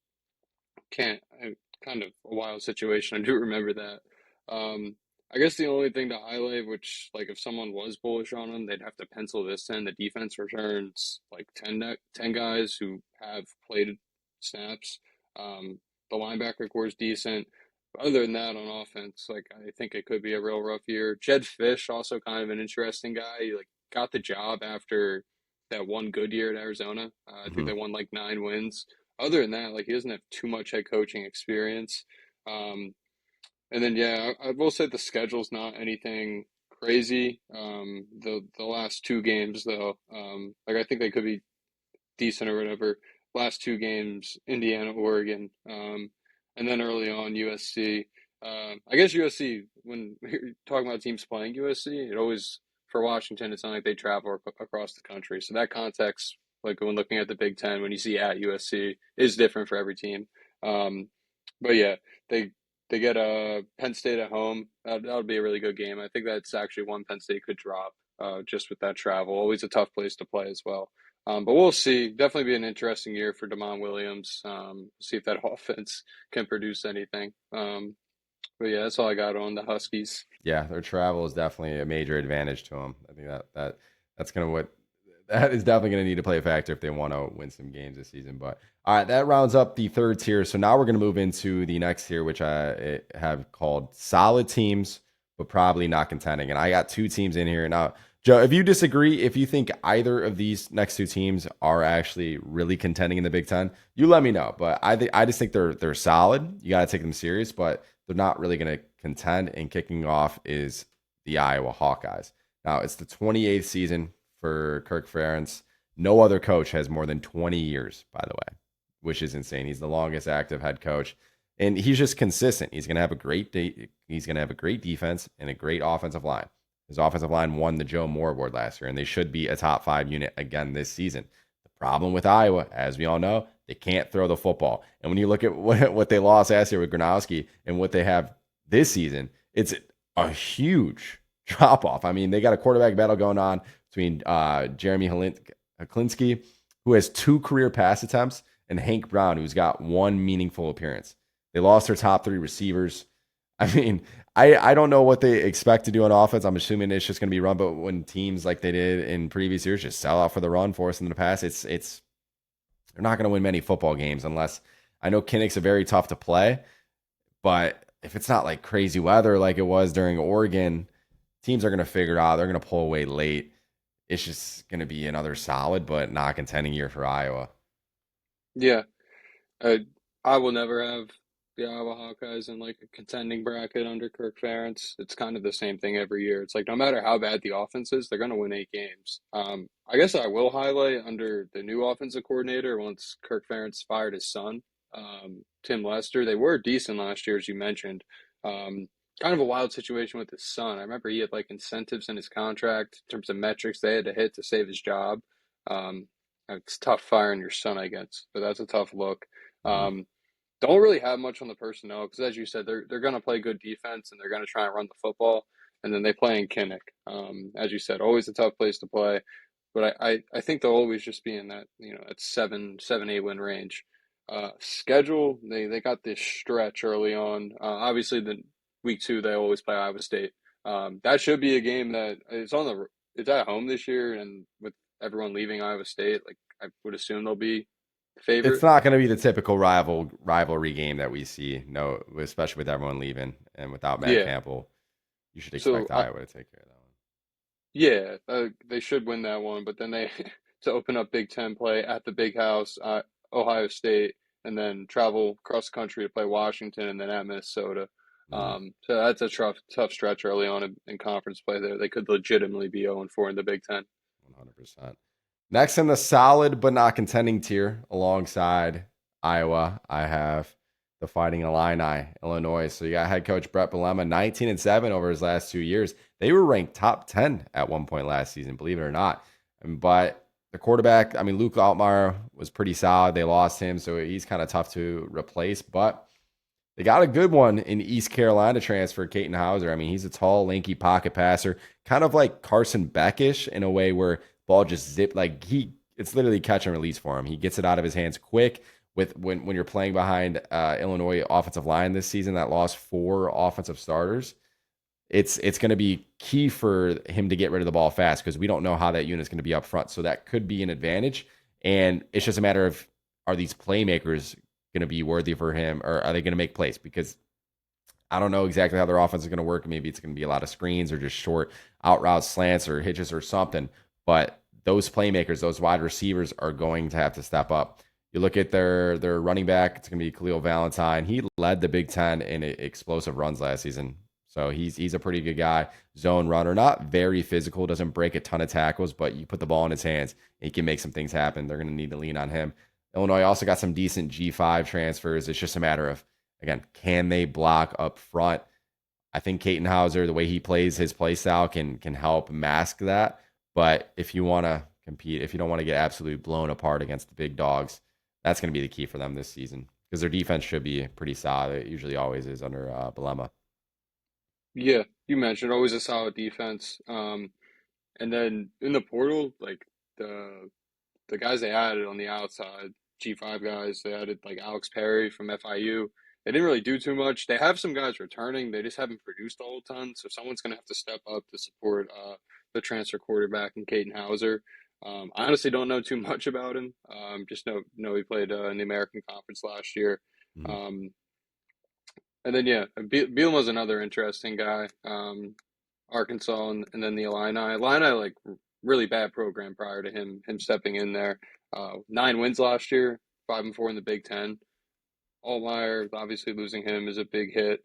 can't kind of a wild situation. I do remember that. I guess the only thing to highlight, which like if someone was bullish on him, they'd have to pencil this in. The defense returns like 10 guys who have played snaps. The linebacker core is decent. Other than that, on offense, like I think it could be a real rough year. Jed Fish, also kind of an interesting guy. He like got the job after that one good year at Arizona. I think Mm-hmm. they won like 9 wins. Other than that, like he doesn't have too much head coaching experience. Um, and then yeah, I will say the schedule's not anything crazy. The last 2 games though, like I think they could be decent or whatever. Last 2 games, Indiana, Oregon, and then early on USC. I guess USC, when you're talking about teams playing USC, it always for Washington, it's not like they travel across the country. So that context, like when looking at the Big Ten, when you see at USC, is different for every team. Um, but yeah, they they get Penn State at home. That would be a really good game. I think that's actually one Penn State could drop just with that travel. Always a tough place to play as well. But we'll see. Definitely be an interesting year for Damon Williams. See if that offense can produce anything. But yeah, that's all I got on the Huskies. Yeah, their travel is definitely a major advantage to them. I think that's gonna what that is definitely gonna need to play a factor if they want to win some games this season. But all right, that rounds up the third tier. So now we're gonna move into the next tier, which I have called solid teams, but probably not contending. And I got 2 teams in here now. Joe, if you disagree, if you think either of these next 2 teams are actually really contending in the Big Ten, you let me know. But I just think they're solid. You got to take them serious, but they're not really going to contend. And kicking off is the Iowa Hawkeyes. Now it's the 28th season for Kirk Ferentz. No other coach has more than 20 years, by the way, which is insane. He's the longest active head coach, and he's just consistent. He's going to have a great he's going to have a great defense and a great offensive line. His offensive line won the Joe Moore Award last year, and they should be a top 5 unit again this season. The problem with Iowa, as we all know, they can't throw the football. And when you look at what they lost last year with Gronowski and what they have this season, it's a huge drop off. I mean, they got a quarterback battle going on between Jeremy Heklinski, who has 2 career pass attempts, and Hank Brown, who's got 1 meaningful appearance. They lost their top 3 receivers. I mean, I don't know what they expect to do on offense. I'm assuming it's just going to be run, but when teams like they did in previous years just sell out for the run, force them to pass, it's they're not going to win many football games unless I know Kinnick's a very tough to play, but if it's not like crazy weather like it was during Oregon, teams are going to figure it out. They're going to pull away late. It's just going to be another solid but not contending year for Iowa. Yeah, I I will never have the Iowa Hawkeyes in like a contending bracket under Kirk Ferentz. It's kind of the same thing every year. It's like no matter how bad the offense is, they're going to win 8 games. I guess I will highlight under the new offensive coordinator once Kirk Ferentz fired his son, Tim Lester. They were decent last year, as you mentioned. Um, Kind of a wild situation with his son. I remember he had like incentives in his contract in terms of metrics they had to hit to save his job. Um, it's tough firing your son, I guess, but that's a tough look. Mhm. Um, don't really have much on the personnel because, as you said, they're going to play good defense and they're going to try and run the football, and then they play in Kinnick. As you said, always a tough place to play, but I think they'll always just be in that at 7-8 win range. Schedule they got this stretch early on. Obviously, the week 2 they always play Iowa State. That should be a game that it's at home this year, and with everyone leaving Iowa State, like I would assume they'll be It's favorite. not going to be the typical rivalry game that we see, no, especially with everyone leaving and without Matt Yeah. Campbell. You should So expect Iowa to take care of that one. yeah, they should win that one, but then they to open up Big Ten play at the Big House, Ohio State, and then travel cross country to play Washington, and then at Minnesota. Mhm. So that's a tough stretch early on in conference play. There, they could legitimately be 0-4 in the Big Ten. 100%. Next in the solid but not contending tier, alongside Iowa, I have the Fighting Illini, Illinois. So you got head coach Brett Bielema, 19-7 over his last 2 years. They were ranked top 10 at one point last season, believe it or not. But the quarterback, I mean, Luke Altmaier was pretty solid. They lost him, so he's kind of tough to replace. But they got a good one in East Carolina transfer, Caton Hauser. I mean, he's a tall, lanky pocket passer, kind of like Carson Beckish in a way where ball just zip like it's literally catch and release for him. He gets it out of his hands quick. With when you're playing behind Illinois offensive line this season that lost 4 offensive starters, it's going to be key for him to get rid of the ball fast because we don't know how that unit's going to be up front. So that could be an advantage. And it's just a matter of, are these playmakers going to be worthy for him, or are they going to make plays? Because I don't know exactly how their offense is going to work. Maybe it's going to be a lot of screens or just short out routes, slants, or hitches or something. But those playmakers, those wide receivers, are going to have to step up. You look at their running back; it's going to be Khalil Valentine. He led the Big Ten in explosive runs last season, so he's a pretty good guy. Zone runner, not very physical, doesn't break a ton of tackles, but you put the ball in his hands, he can make some things happen. They're going to need to lean on him. Illinois also got some decent G5 transfers. It's just a matter of, again, can they block up front? I think Caton Hauser, the way he plays, his play style can help mask that. But if you want to compete, if you don't want to get absolutely blown apart against the big dogs, that's going to be the key for them this season because their defense should be pretty solid. It usually always is under Bielema. Yeah, you mentioned always a solid defense. And then in the portal, like the guys they added on the outside, G5 guys, they added like Alex Perry from FIU. They didn't really do too much. They have some guys returning. They just haven't produced a whole ton. So someone's going to have to step up to support the transfer quarterback and Caden Hauser. I honestly don't know too much about him. Just know he played in the American Conference last year. Mhm. Um, and then yeah, Bielema was another interesting guy. Arkansas and then the Illini. Illini like really bad program prior to him stepping in there. 9 wins last year, 5-4 in the Big Ten. Altmaier, obviously losing him is a big hit.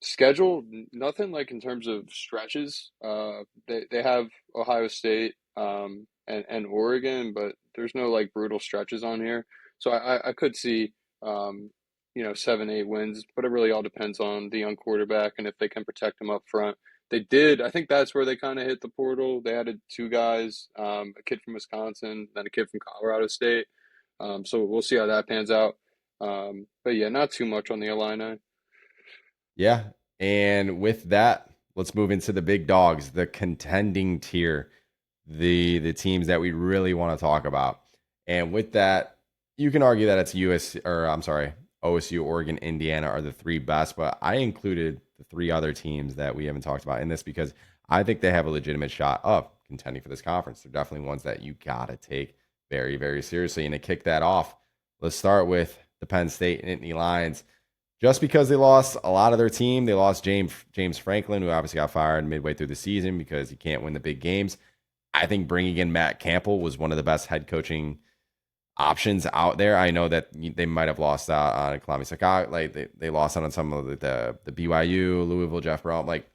Schedule, nothing like in terms of stretches. They have Ohio State and Oregon, but there's no like brutal stretches on here. So I could see 7-8 wins, but it really all depends on the young quarterback and if they can protect him up front. They did. I think that's where they kind of hit the portal. They added 2 guys, a kid from Wisconsin, then a kid from Colorado State. So we'll see how that pans out. But yeah, not too much on the Illini. Yeah. And with that, let's move into the big dogs, the contending tier, the teams that we really want to talk about. And with that, you can argue that it's OSU, Oregon, Indiana are the 3 best, but I included the 3 other teams that we haven't talked about in this because I think they have a legitimate shot of contending for this conference. They're definitely ones that you gotta take very, very seriously. And to kick that off, let's start with the Penn State Nittany Lions. Just because they lost a lot of their team, they lost James Franklin, who obviously got fired midway through the season because he can't win the big games. I think bringing in Matt Campbell was one of the best head coaching options out there. I know that they might have lost out on Kalami Saka, like they lost out on some of the BYU, Louisville, Jeff Brown, like.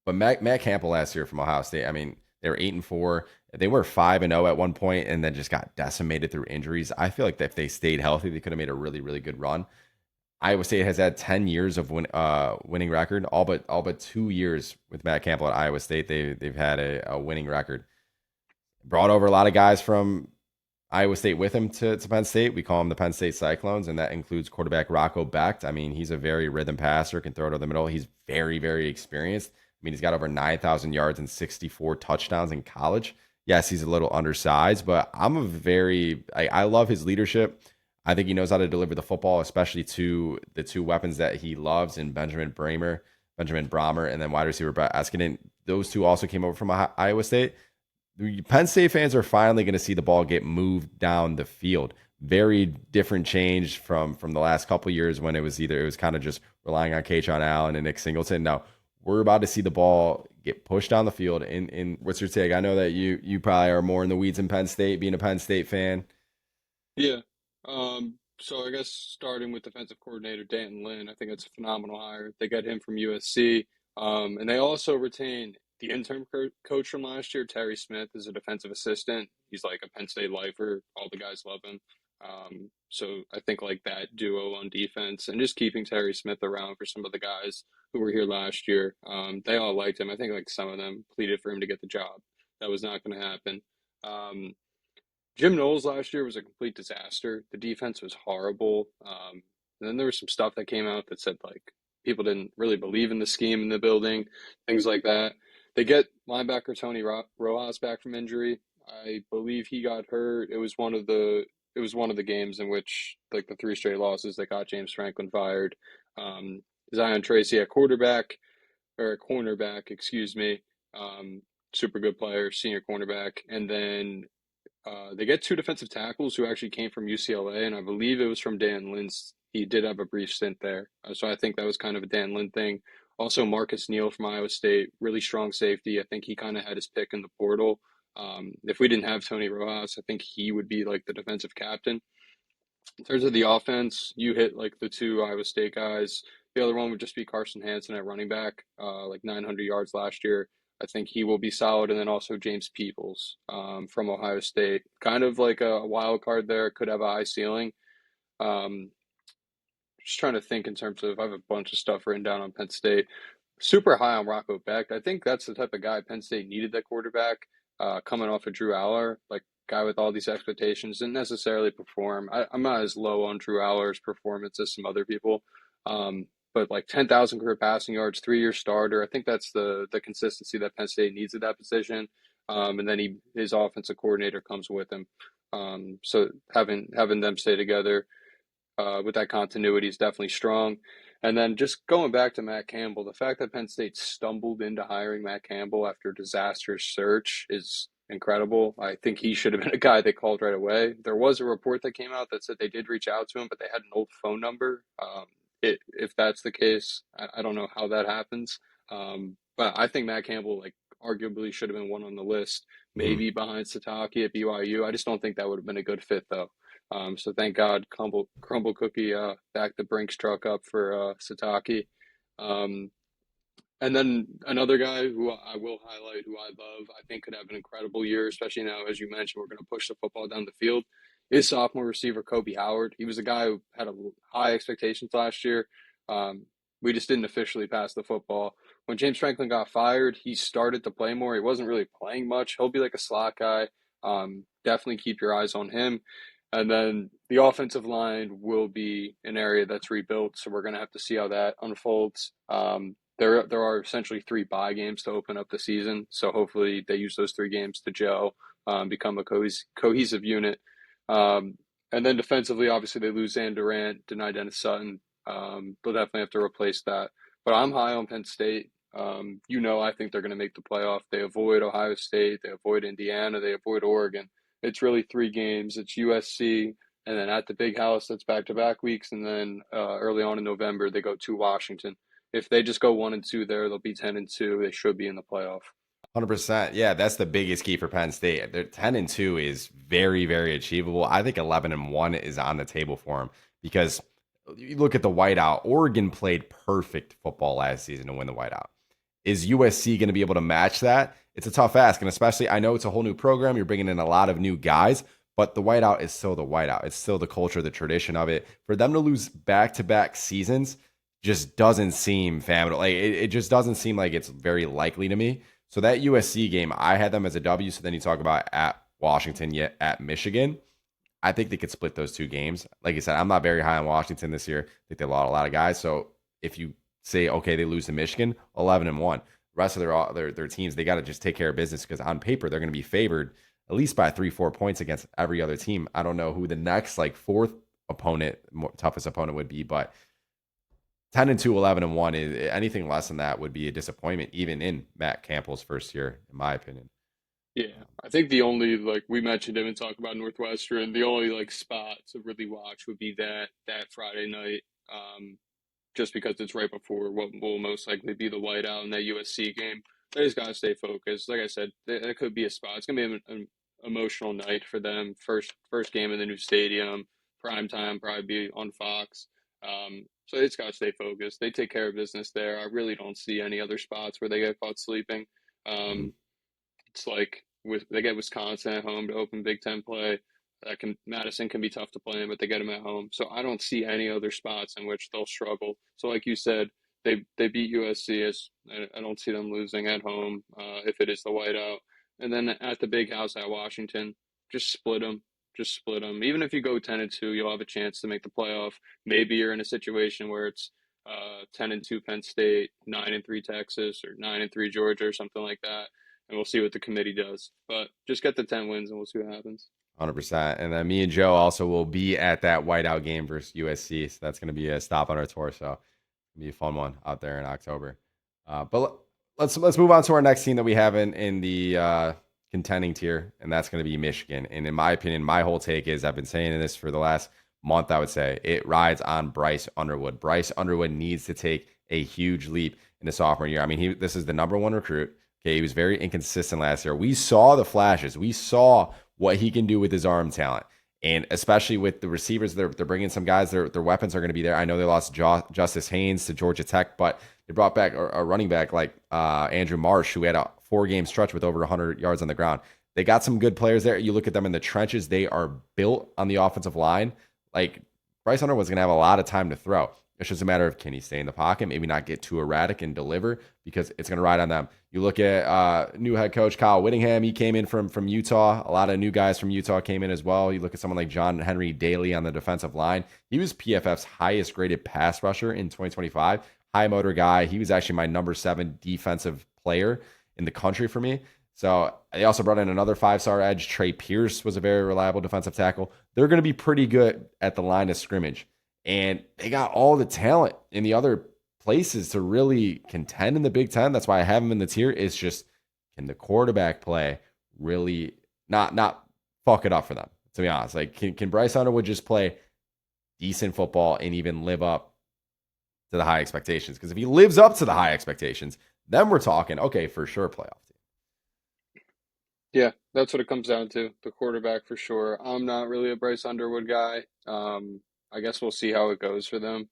But Matt Campbell last year from Ohio State, I mean, they were 8-4. They were 5-0 at one point, and then just got decimated through injuries. I feel like that if they stayed healthy, they could have made a really, really good run. Iowa State has had 10 years of winning record, all but 2 years with Matt Campbell at Iowa State. They've had a winning record. Brought over a lot of guys from Iowa State with him to Penn State. We call them the Penn State Cyclones, and that includes quarterback Rocco Becht. I mean, he's a very rhythm passer, can throw it over the middle. He's very, very experienced. I mean, he's got over 9,000 yards and 64 touchdowns in college. Yes, he's a little undersized, but I love his leadership. I think he knows how to deliver the football, especially to the two weapons that he loves in Benjamin Brahmer, and then wide receiver Brett Eskinen. Those two also came over from Iowa State. The Penn State fans are finally going to see the ball get moved down the field. Very different change from the last couple of years when it was kind of just relying on Kayshon Allen and Nick Singleton. Now we're about to see the ball get pushed down the field. In what's your take? I know that you probably are more in the weeds in Penn State, being a Penn State fan. Yeah. So I guess starting with defensive coordinator Danton Lynn, I think it's a phenomenal hire. They got him from USC, and they also retain the interim coach from last year, Terry Smith, is a defensive assistant. He's like a Penn State lifer. All the guys love him. So I think like that duo on defense and just keeping Terry Smith around for some of the guys who were here last year, they all liked him. I think like some of them pleaded for him to get the job. That was not going to happen. Um, Jim Knowles last year was a complete disaster. The defense was horrible. And then there was some stuff that came out that said like people didn't really believe in the scheme in the building, things like that. They get linebacker Tony Rojas back from injury. I believe he got hurt. It was one of the games in which like the three straight losses that got James Franklin fired. Um, Zion Tracy at quarterback or cornerback, excuse me. Um, Super good player, senior cornerback, and then they get two defensive tackles who actually came from UCLA, and I believe it was from Dan Lynn's. He did have a brief stint there. So I think that was kind of a Dan Lynn thing. Also, Marcus Neal from Iowa State, really strong safety. I think he kind of had his pick in the portal. If we didn't have Tony Rojas, I think he would be like the defensive captain. In terms of the offense, you hit like the two Iowa State guys. The other one would just be Carson Hansen at running back, like 900 yards last year. I think he will be solid. And then also James Peoples from Ohio State. Kind of like a wild card there, could have a high ceiling. Um, just trying to think in terms of, I have a bunch of stuff written down on Penn State. Super high on Rocco Becht. I think that's the type of guy Penn State needed that quarterback coming off of Drew Aller, like guy with all these expectations, didn't necessarily perform. I'm not as low on Drew Aller's performance as some other people, but like 10,000 career passing yards, 3-year starter. I think that's the consistency that Penn State needs at that position. And then his offensive coordinator comes with him. So having them stay together with that continuity is definitely strong. And then just going back to Matt Campbell, the fact that Penn State stumbled into hiring Matt Campbell after a disastrous search is incredible. I think he should have been a guy they called right away. There was a report that came out that said they did reach out to him, but they had an old phone number. If that's the case, I don't know how that happens. But I think Matt Campbell, like, arguably should have been one on the list, maybe behind Sataki at BYU. I just don't think that would have been a good fit, though. So thank God Crumble Cookie backed the Brinks truck up for Sataki. Um, and then another guy who I will highlight, who I love, I think could have an incredible year, especially now, as you mentioned, we're going to push the football down the field, is sophomore receiver Kobe Howard. He was a guy who had high expectations last year. We just didn't officially pass the football. When James Franklin got fired, he started to play more. He wasn't really playing much. He'll be like a slot guy. Definitely keep your eyes on him. And then the offensive line will be an area that's rebuilt, so we're going to have to see how that unfolds. There are essentially 3 bye games to open up the season, so hopefully they use those 3 games to gel, become a cohesive unit. And then defensively, obviously they lose Zan Durant, deny Dennis Sutton. They'll definitely have to replace that. But I'm high on Penn State. I think they're going to make the playoff. They avoid Ohio State, they avoid Indiana, they avoid Oregon. it's really 3 games. It's USC, and then at the Big House, that's back-to-back weeks, and then early on in November they go to Washington. If they just go 1-2 there, they'll be 10-2. They should be in the playoff. 100%. Yeah, that's the biggest key for Penn State. Their 10-2 is very, very achievable. I think 11-1 is on the table for them because you look at the whiteout. Oregon played perfect football last season to win the whiteout. Is USC going to be able to match that? It's a tough ask, and especially I know it's a whole new program. You're bringing in a lot of new guys, but the whiteout is still the whiteout. It's still the culture, the tradition of it. For them to lose back-to-back seasons just doesn't seem familiar. Like it just doesn't seem like it's very likely to me. So that USC game, I had them as a W. So then you talk about at Washington, yet at Michigan. I think they could split those two games. Like I said, I'm not very high on Washington this year. I think they lost a lot of guys. So if you say, okay, they lose to Michigan, 11-1. The rest of their teams, they got to just take care of business because on paper, they're going to be favored at least by 3-4 points against every other team. I don't know who the next fourth opponent, toughest opponent would be, but 10-2, 11-1 is anything less than that would be a disappointment, even in Matt Campbell's first year, in my opinion. Yeah, I think the only we mentioned him and talked about Northwestern. The only spot to really watch would be that Friday night, just because it's right before what will most likely be the whiteout in that USC game. They just gotta stay focused. Like I said, that could be a spot. It's gonna be an emotional night for them. First game in the new stadium, prime time, probably be on Fox. So it's gotta stay focused. They take care of business there. I really don't see any other spots where they get caught sleeping. Mm-hmm. It's they get Wisconsin at home to open Big Ten play. Madison can be tough to play in, but they get them at home. So I don't see any other spots in which they'll struggle. So like you said, they beat USC. I don't see them losing at home if it is the whiteout. And then at the Big House at Washington, just split them. Just split them. Even if you go 10-2, you'll have a chance to make the playoff. Maybe you're in a situation where it's 10-2 Penn State, 9-3 Texas, or 9-3 Georgia, or something like that. And we'll see what the committee does. But just get the 10 wins and we'll see what happens. 100%. And then me and Joe also will be at that whiteout game versus USC. So that's going to be a stop on our tour. So it'll be a fun one out there in October. But let's move on to our next team that we have in the contending tier, and that's going to be Michigan. And in my opinion, my whole take is I've been saying this for the last month, I would say. It rides on Bryce Underwood. Bryce Underwood needs to take a huge leap in the sophomore year. I mean, this is the number one recruit. Okay, he was very inconsistent last year. We saw the flashes. We saw what he can do with his arm talent. And especially with the receivers, they're bringing some guys. Their weapons are going to be there. I know they lost Justice Haynes to Georgia Tech, but they brought back a running back like Andrew Marsh, who had a 4-game stretch with over 100 yards on the ground. They got some good players there. You look at them in the trenches. They are built on the offensive line. Like, Bryce Underwood's going to have a lot of time to throw. It's just a matter of, can he stay in the pocket, maybe not get too erratic and deliver, because it's going to ride on them. You look at new head coach Kyle Whittingham. He came in from Utah. A lot of new guys from Utah came in as well. You look at someone like John Henry Daly on the defensive line. He was PFF's highest graded pass rusher in 2025. High motor guy. He was actually my number 7 defensive player in the country for me. So they also brought in another 5-star edge. Trey Pierce was a very reliable defensive tackle. They're going to be pretty good at the line of scrimmage. And they got all the talent in the other places to really contend in the Big Ten. That's why I have them in the tier. It's just, can the quarterback play really not fuck it up for them, to be honest? Like, can Bryce Underwood just play decent football and even live up to the high expectations? Because if he lives up to the high expectations, then we're talking, okay, for sure, playoff team. Yeah, that's what it comes down to. The quarterback for sure. I'm not really a Bryce Underwood guy. I guess we'll see how it goes for them.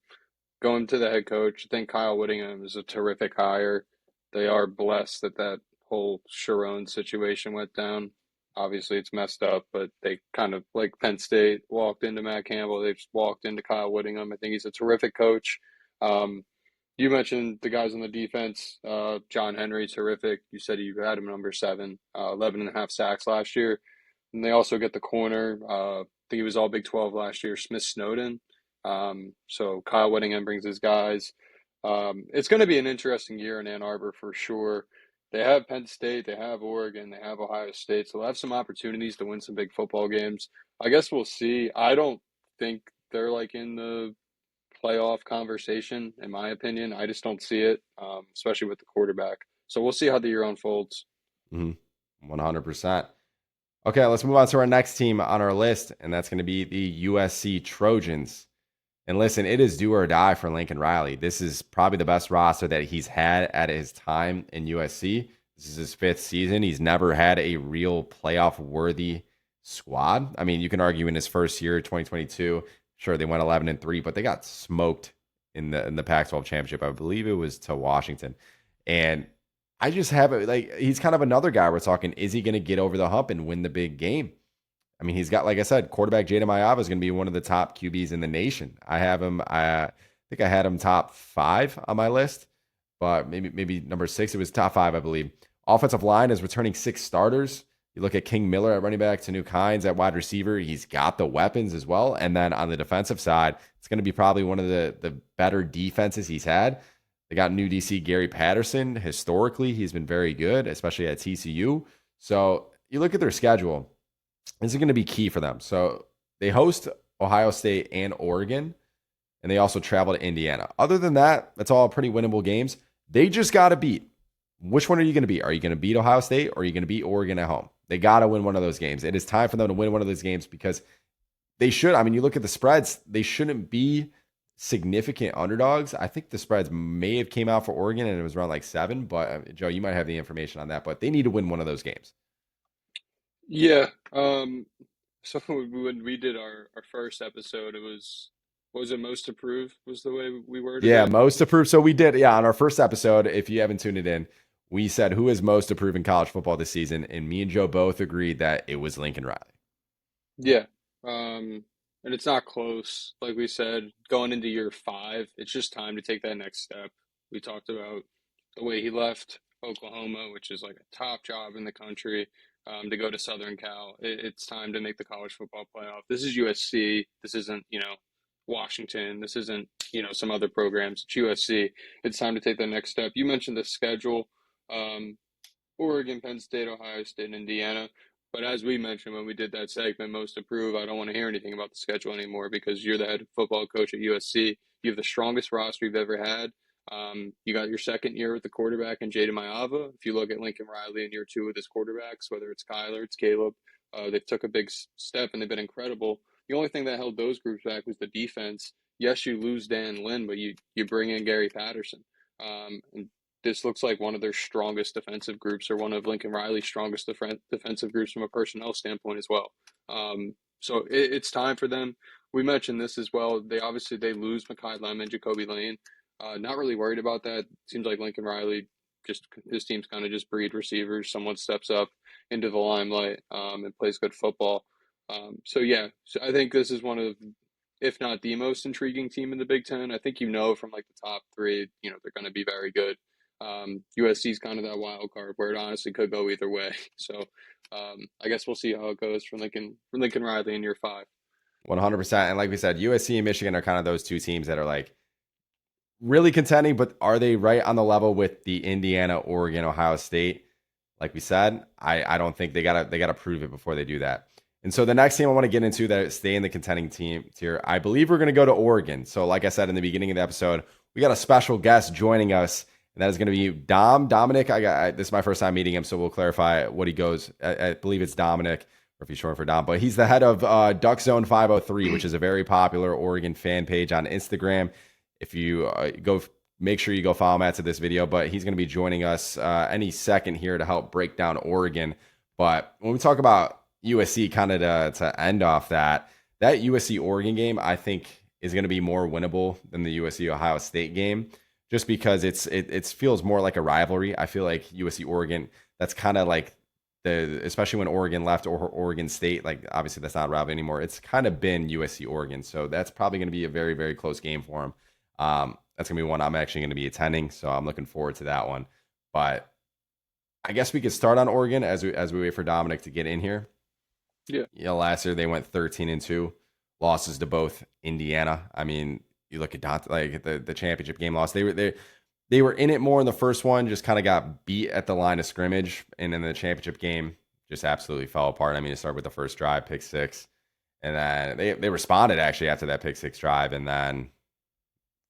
Going to the head coach, I think Kyle Whittingham is a terrific hire. They are blessed that whole Sharon situation went down. Obviously, it's messed up, but they kind of, like Penn State, walked into Matt Campbell. They've walked into Kyle Whittingham. I think he's a terrific coach. You mentioned the guys on the defense. John Henry, terrific. You said you had him number 7, 11.5 sacks last year. And they also get the corner. I think he was all Big 12 last year, Smith Snowden. So Kyle Whittingham brings his guys. It's going to be an interesting year in Ann Arbor for sure. They have Penn State, they have Oregon, they have Ohio State, so they'll have some opportunities to win some big football games. I guess we'll see. I don't think they're in the playoff conversation, in my opinion. I just don't see it, especially with the quarterback. So we'll see how the year unfolds. 100%. Okay, let's move on to our next team on our list, and that's going to be the USC Trojans. And listen, it is do or die for Lincoln Riley. This is probably the best roster that he's had at his time in USC. This is his 5th season. He's never had a real playoff worthy squad. I mean, you can argue in his first year, 2022, sure they went 11-3, but they got smoked in the Pac-12 championship. I believe it was to Washington. And I just have it like he's kind of another guy we're talking. Is he going to get over the hump and win the big game? I mean, he's got, like I said, quarterback Jada Mayava is going to be one of the top QBs in the nation. I have him. I think I had him top 5 on my list, but maybe number 6. It was top 5, I believe. Offensive line is returning 6 starters. You look at King Miller at running back, Tanu Kynes at wide receiver. He's got the weapons as well. And then on the defensive side, it's going to be probably one of the better defenses he's had. They got new DC Gary Patterson. Historically, he's been very good, especially at TCU. So you look at their schedule. This is going to be key for them. So they host Ohio State and Oregon, and they also travel to Indiana. Other than that, that's all pretty winnable games. They just got to beat. Which one are you going to beat? Are you going to beat Ohio State or are you going to beat Oregon at home? They got to win one of those games. It is time for them to win one of those games because they should. I mean, you look at the spreads, they shouldn't be significant underdogs. I think the spreads may have came out for Oregon and it was around like 7, but Joe, you might have the information on that, but they need to win one of those games. Yeah. So when we did our first episode, it was, what was it, most approved was the way we worded Yeah, it. most approved. So we did, yeah, on our first episode, if you haven't tuned it in, we said who is most approved in college football this season, and me and Joe both agreed that it was Lincoln Riley. Yeah. And it's not close. Like we said, going into year 5, it's just time to take that next step. We talked about the way he left Oklahoma, which is like a top job in the country, to go to Southern Cal. It's time to make the college football playoff. This is USC. This isn't, Washington. This isn't, some other programs. It's USC. It's time to take the next step. You mentioned the schedule. Um, Oregon, Penn State, Ohio State, and Indiana. But as we mentioned when we did that segment, most approved, I don't want to hear anything about the schedule anymore because you're the head football coach at USC. You have the strongest roster you've ever had. You got your second year with the quarterback in Jada Mayava. If you look at Lincoln Riley in year 2 with his quarterbacks, whether it's Kyler, it's Caleb, they've took a big step and they've been incredible. The only thing that held those groups back was the defense. Yes, you lose Dan Lynn, but you bring in Gary Patterson. And this looks like one of their strongest defensive groups or one of Lincoln Riley's strongest defensive groups from a personnel standpoint as well. So it's time for them. We mentioned this as well. They lose Mekhi Lemon, Jacoby Lane. Not really worried about that. Seems like Lincoln Riley, just his team's kind of just breed receivers. Someone steps up into the limelight and plays good football. So I think this is one of, if not the most intriguing team in the Big Ten. I think from like the top 3, they're going to be very good. USC is kind of that wild card where it honestly could go either way. So I guess we'll see how it goes for Lincoln Riley in year 5. 100%. And like we said, USC and Michigan are kind of those two teams that are like really contending, but are they right on the level with the Indiana, Oregon, Ohio State? Like we said, I don't think they gotta prove it before they do that. And so the next team I want to get into that stay in the contending team tier, I believe we're going to go to Oregon. So like I said in the beginning of the episode, we got a special guest joining us, and that is going to be Dominic. This is my first time meeting him, so we'll clarify what he goes. I believe it's Dominic, or if he's short for Dom, but he's the head of Duck Zone 503, which is a very popular Oregon fan page on Instagram. If you make sure you go follow him after this video, but he's going to be joining us any second here to help break down Oregon. But when we talk about USC, kind of to end off that USC Oregon game, I think is going to be more winnable than the USC Ohio State game, just because it feels more like a rivalry. I feel like USC Oregon, that's kind of like especially when Oregon left or Oregon State, like obviously that's not a rivalry anymore. It's kind of been USC Oregon, so that's probably going to be a very, very close game for him. That's going to be one I'm actually going to be attending, so I'm looking forward to that one. But I guess we could start on Oregon as we wait for Dominic to get in here. Yeah. Last year they went 13-2, losses to both Indiana. I mean, you look at like the championship game loss. They were in it more in the first one, just kind of got beat at the line of scrimmage, and in the championship game just absolutely fell apart. I mean, it started with the first drive, pick 6, and then they responded actually after that pick 6 drive, and then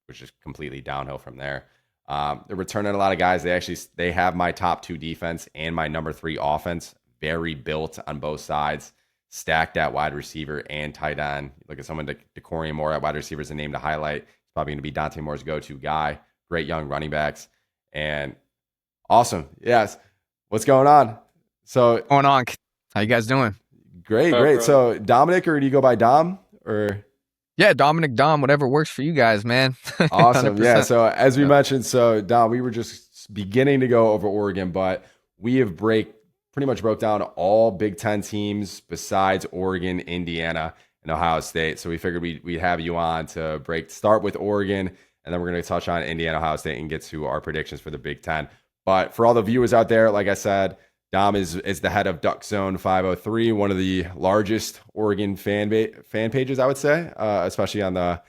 which is completely downhill from there. They're returning a lot of guys. They have my top 2 defense and my number 3 offense very built on both sides, stacked at wide receiver and tight end. Look at someone like Decoria Moore at wide receiver is a name to highlight. It's probably going to be Dante Moore's go-to guy. Great young running backs. And awesome. Yes. What's going on? So going on? How you guys doing? Great. So Dominic, or do you go by Dom? Or yeah, Dominic, Dom, whatever works for you guys, man. Awesome. Yeah. So as we mentioned, so Dom, we were just beginning to go over Oregon, but we have pretty much broke down all Big Ten teams besides Oregon, Indiana, and Ohio State. So we figured we'd have you on to start with Oregon, and then we're going to touch on Indiana, Ohio State, and get to our predictions for the Big Ten. But for all the viewers out there, like I said, Dom is the head of Duck Zone 503, one of the largest Oregon fan pages, I would say, especially on at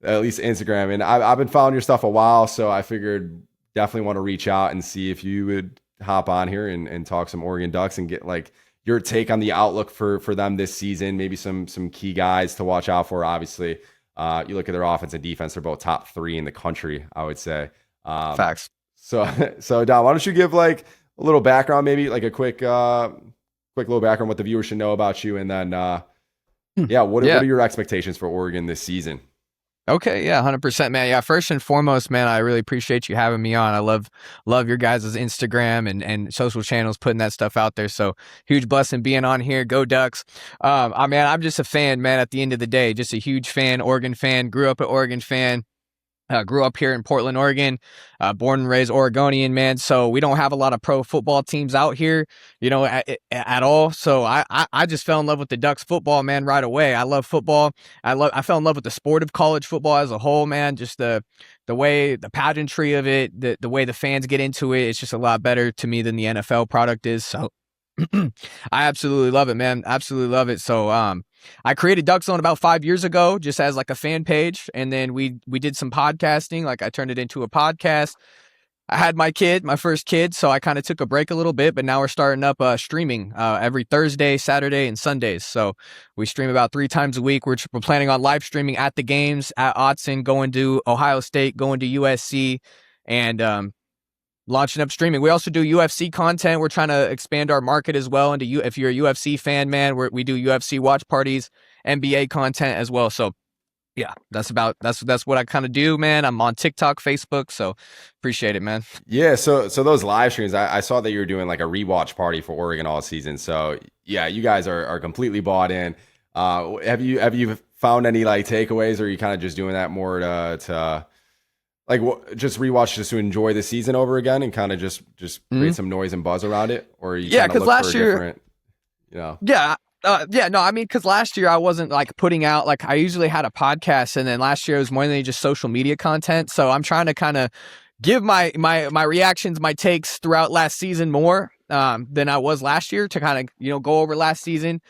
least Instagram. And I've been following your stuff a while, so I figured definitely want to reach out and see if you would hop on here and talk some Oregon Ducks and get like your take on the outlook for them this season, maybe some key guys to watch out for. Obviously, you look at their offense and defense; they're both top 3 in the country, I would say. Facts. So Dom, why don't you give like a little background, maybe like a quick little background, what the viewers should know about you, and then what are your expectations for Oregon this season? Okay, yeah, 100%, man. Yeah, first and foremost, man, I really appreciate you having me on. I love your guys' Instagram and social channels, putting that stuff out there. So huge blessing being on here. Go Ducks. I'm just a fan, man, at the end of the day. Just a huge fan, Oregon fan. Grew up an Oregon fan. Grew up here in Portland, Oregon, born and raised Oregonian, man. So we don't have a lot of pro football teams out here, at all. So I just fell in love with the Ducks football, man, right away. I love football. I fell in love with the sport of college football as a whole, man. Just the way, the pageantry of it, the way the fans get into it. It's just a lot better to me than the NFL product is. So I absolutely love it, man. Absolutely love it. So, I created Duck Zone about 5 years ago, just as like a fan page. And then we did some podcasting. Like I turned it into a podcast. I had my first kid. So I kind of took a break a little bit, but now we're starting up streaming every Thursday, Saturday, and Sundays. So we stream about 3 times a week. We're planning on live streaming at the games at Autzen, going to Ohio State, going to USC, and launching up streaming. We also do UFC content. We're trying to expand our market as well into if you're a UFC fan, man, we do UFC watch parties, NBA content as well. So yeah, that's what I kind of do, man. I'm on TikTok, Facebook, so appreciate it, man. Yeah, so those live streams, I saw that you were doing like a rewatch party for Oregon all season. So yeah, you guys are completely bought in. Have you found any like takeaways, or are you kind of just doing that more to like just rewatch just to enjoy the season over again and kind of just create some noise and buzz around it? Or you because last year, different, because last year I wasn't like putting out, like I usually had a podcast, and then last year it was more than just social media content. So I'm trying to kind of give my reactions, my takes throughout last season more than I was last year, to kind of, go over last season,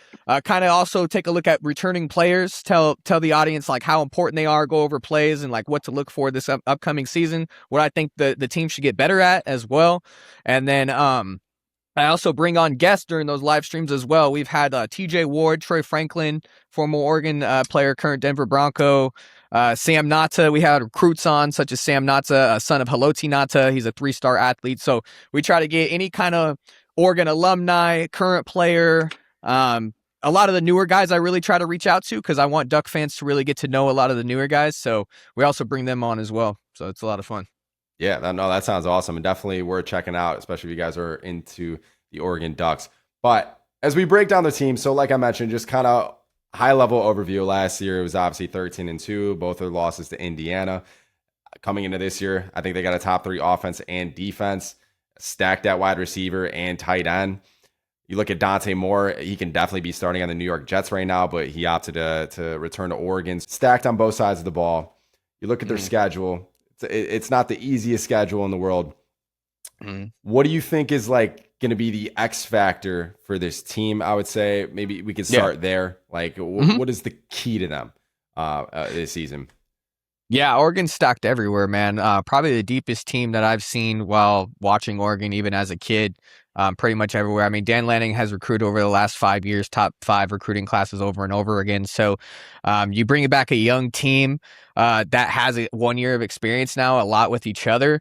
kind of also take a look at returning players, tell the audience like how important they are, go over plays and like what to look for this upcoming season, what I think the team should get better at as well. And then I also bring on guests during those live streams as well. We've had TJ Ward, Troy Franklin, former Oregon player, current Denver Bronco, Sam Nata. We had recruits on, such as Sam Nata, son of Haloti Nata. He's a 3-star athlete. So we try to get any kind of Oregon alumni, current player. A lot of the newer guys I really try to reach out to, because I want Duck fans to really get to know a lot of the newer guys. So we also bring them on as well. So it's a lot of fun. Yeah, that sounds awesome, and definitely worth checking out, especially if you guys are into the Oregon Ducks. But as we break down the team, so like I mentioned, just kind of high-level overview. Last year, it was obviously 13-2, both their losses to Indiana. Coming into this year, I think they got a top 3 offense and defense, stacked at wide receiver and tight end. You look at Dante Moore, he can definitely be starting on the New York Jets right now, but he opted to return to Oregon. Stacked on both sides of the ball. You look at their schedule. It's not the easiest schedule in the world. What do you think is like going to be the X factor for this team? I would say maybe we could start there. Like, what is the key to them this season? Yeah, Oregon's stacked everywhere, man. Probably the deepest team that I've seen while watching Oregon, even as a kid. pretty much everywhere. I mean, Dan Lanning has recruited over the last 5 years, top 5 recruiting classes over and over again. So you bring back a young team that has 1 year of experience now, a lot with each other.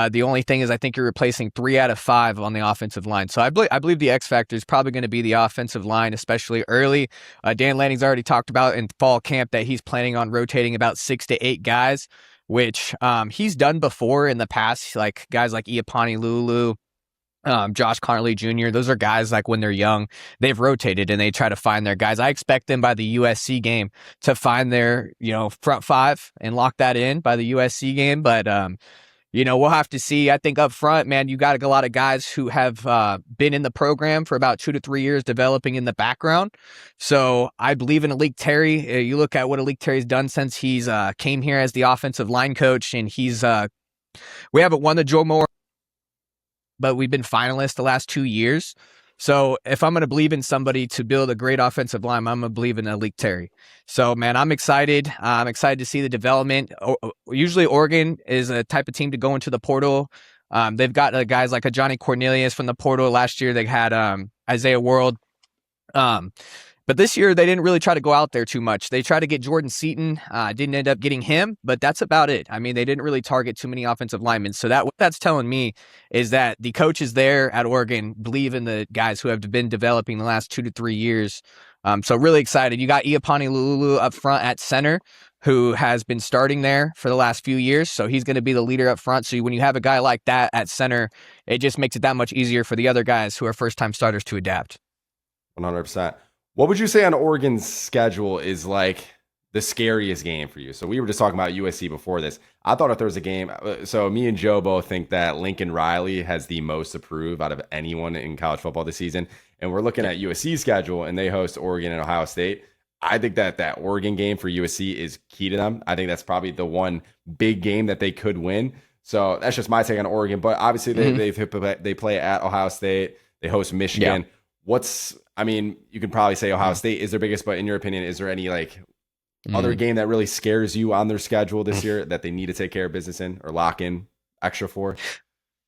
The only thing is I think you're replacing 3 out of 5 on the offensive line. So I believe the X factor is probably going to be the offensive line, especially early. Dan Lanning's already talked about in fall camp that he's planning on rotating about 6 to 8 guys, which he's done before in the past, like guys like Iapani Lulu, Josh Connerly Jr. Those are guys like when they're young, they've rotated and they try to find their guys. I expect them by the USC game to find their, front 5 and lock that in by the USC game. But, we'll have to see. I think up front, man, you got a lot of guys who have been in the program for about 2 to 3 years developing in the background. So I believe in Alik Terry. You look at what Alik Terry's done since he's came here as the offensive line coach, and we haven't won the Joe Moore, but we've been finalists the last 2 years. So if I'm going to believe in somebody to build a great offensive line, I'm going to believe in Alik Terry. So, man, I'm excited. I'm excited to see the development. Usually Oregon is a type of team to go into the portal. They've got guys like a Johnny Cornelius from the portal. Last year they had Isaiah World. But this year, they didn't really try to go out there too much. They tried to get Jordan Seaton, didn't end up getting him, but that's about it. I mean, they didn't really target too many offensive linemen. So what that's telling me is that the coaches there at Oregon believe in the guys who have been developing the last 2 to 3 years. So really excited. You got Iapani Lulu up front at center, who has been starting there for the last few years. So he's going to be the leader up front. So when you have a guy like that at center, it just makes it that much easier for the other guys who are first-time starters to adapt. 100%. What would you say on Oregon's schedule is like the scariest game for you? So we were just talking about USC before this. I thought if there was a game, so me and Joe both think that Lincoln Riley has the most to prove out of anyone in college football this season. And we're looking at USC's schedule, and they host Oregon and Ohio State. I think that Oregon game for USC is key to them. I think that's probably the one big game that they could win. So that's just my take on Oregon. But obviously they play at Ohio State. They host Michigan. Yeah. You can probably say Ohio State is their biggest, but in your opinion, is there any other game that really scares you on their schedule this year that they need to take care of business in or lock in extra for?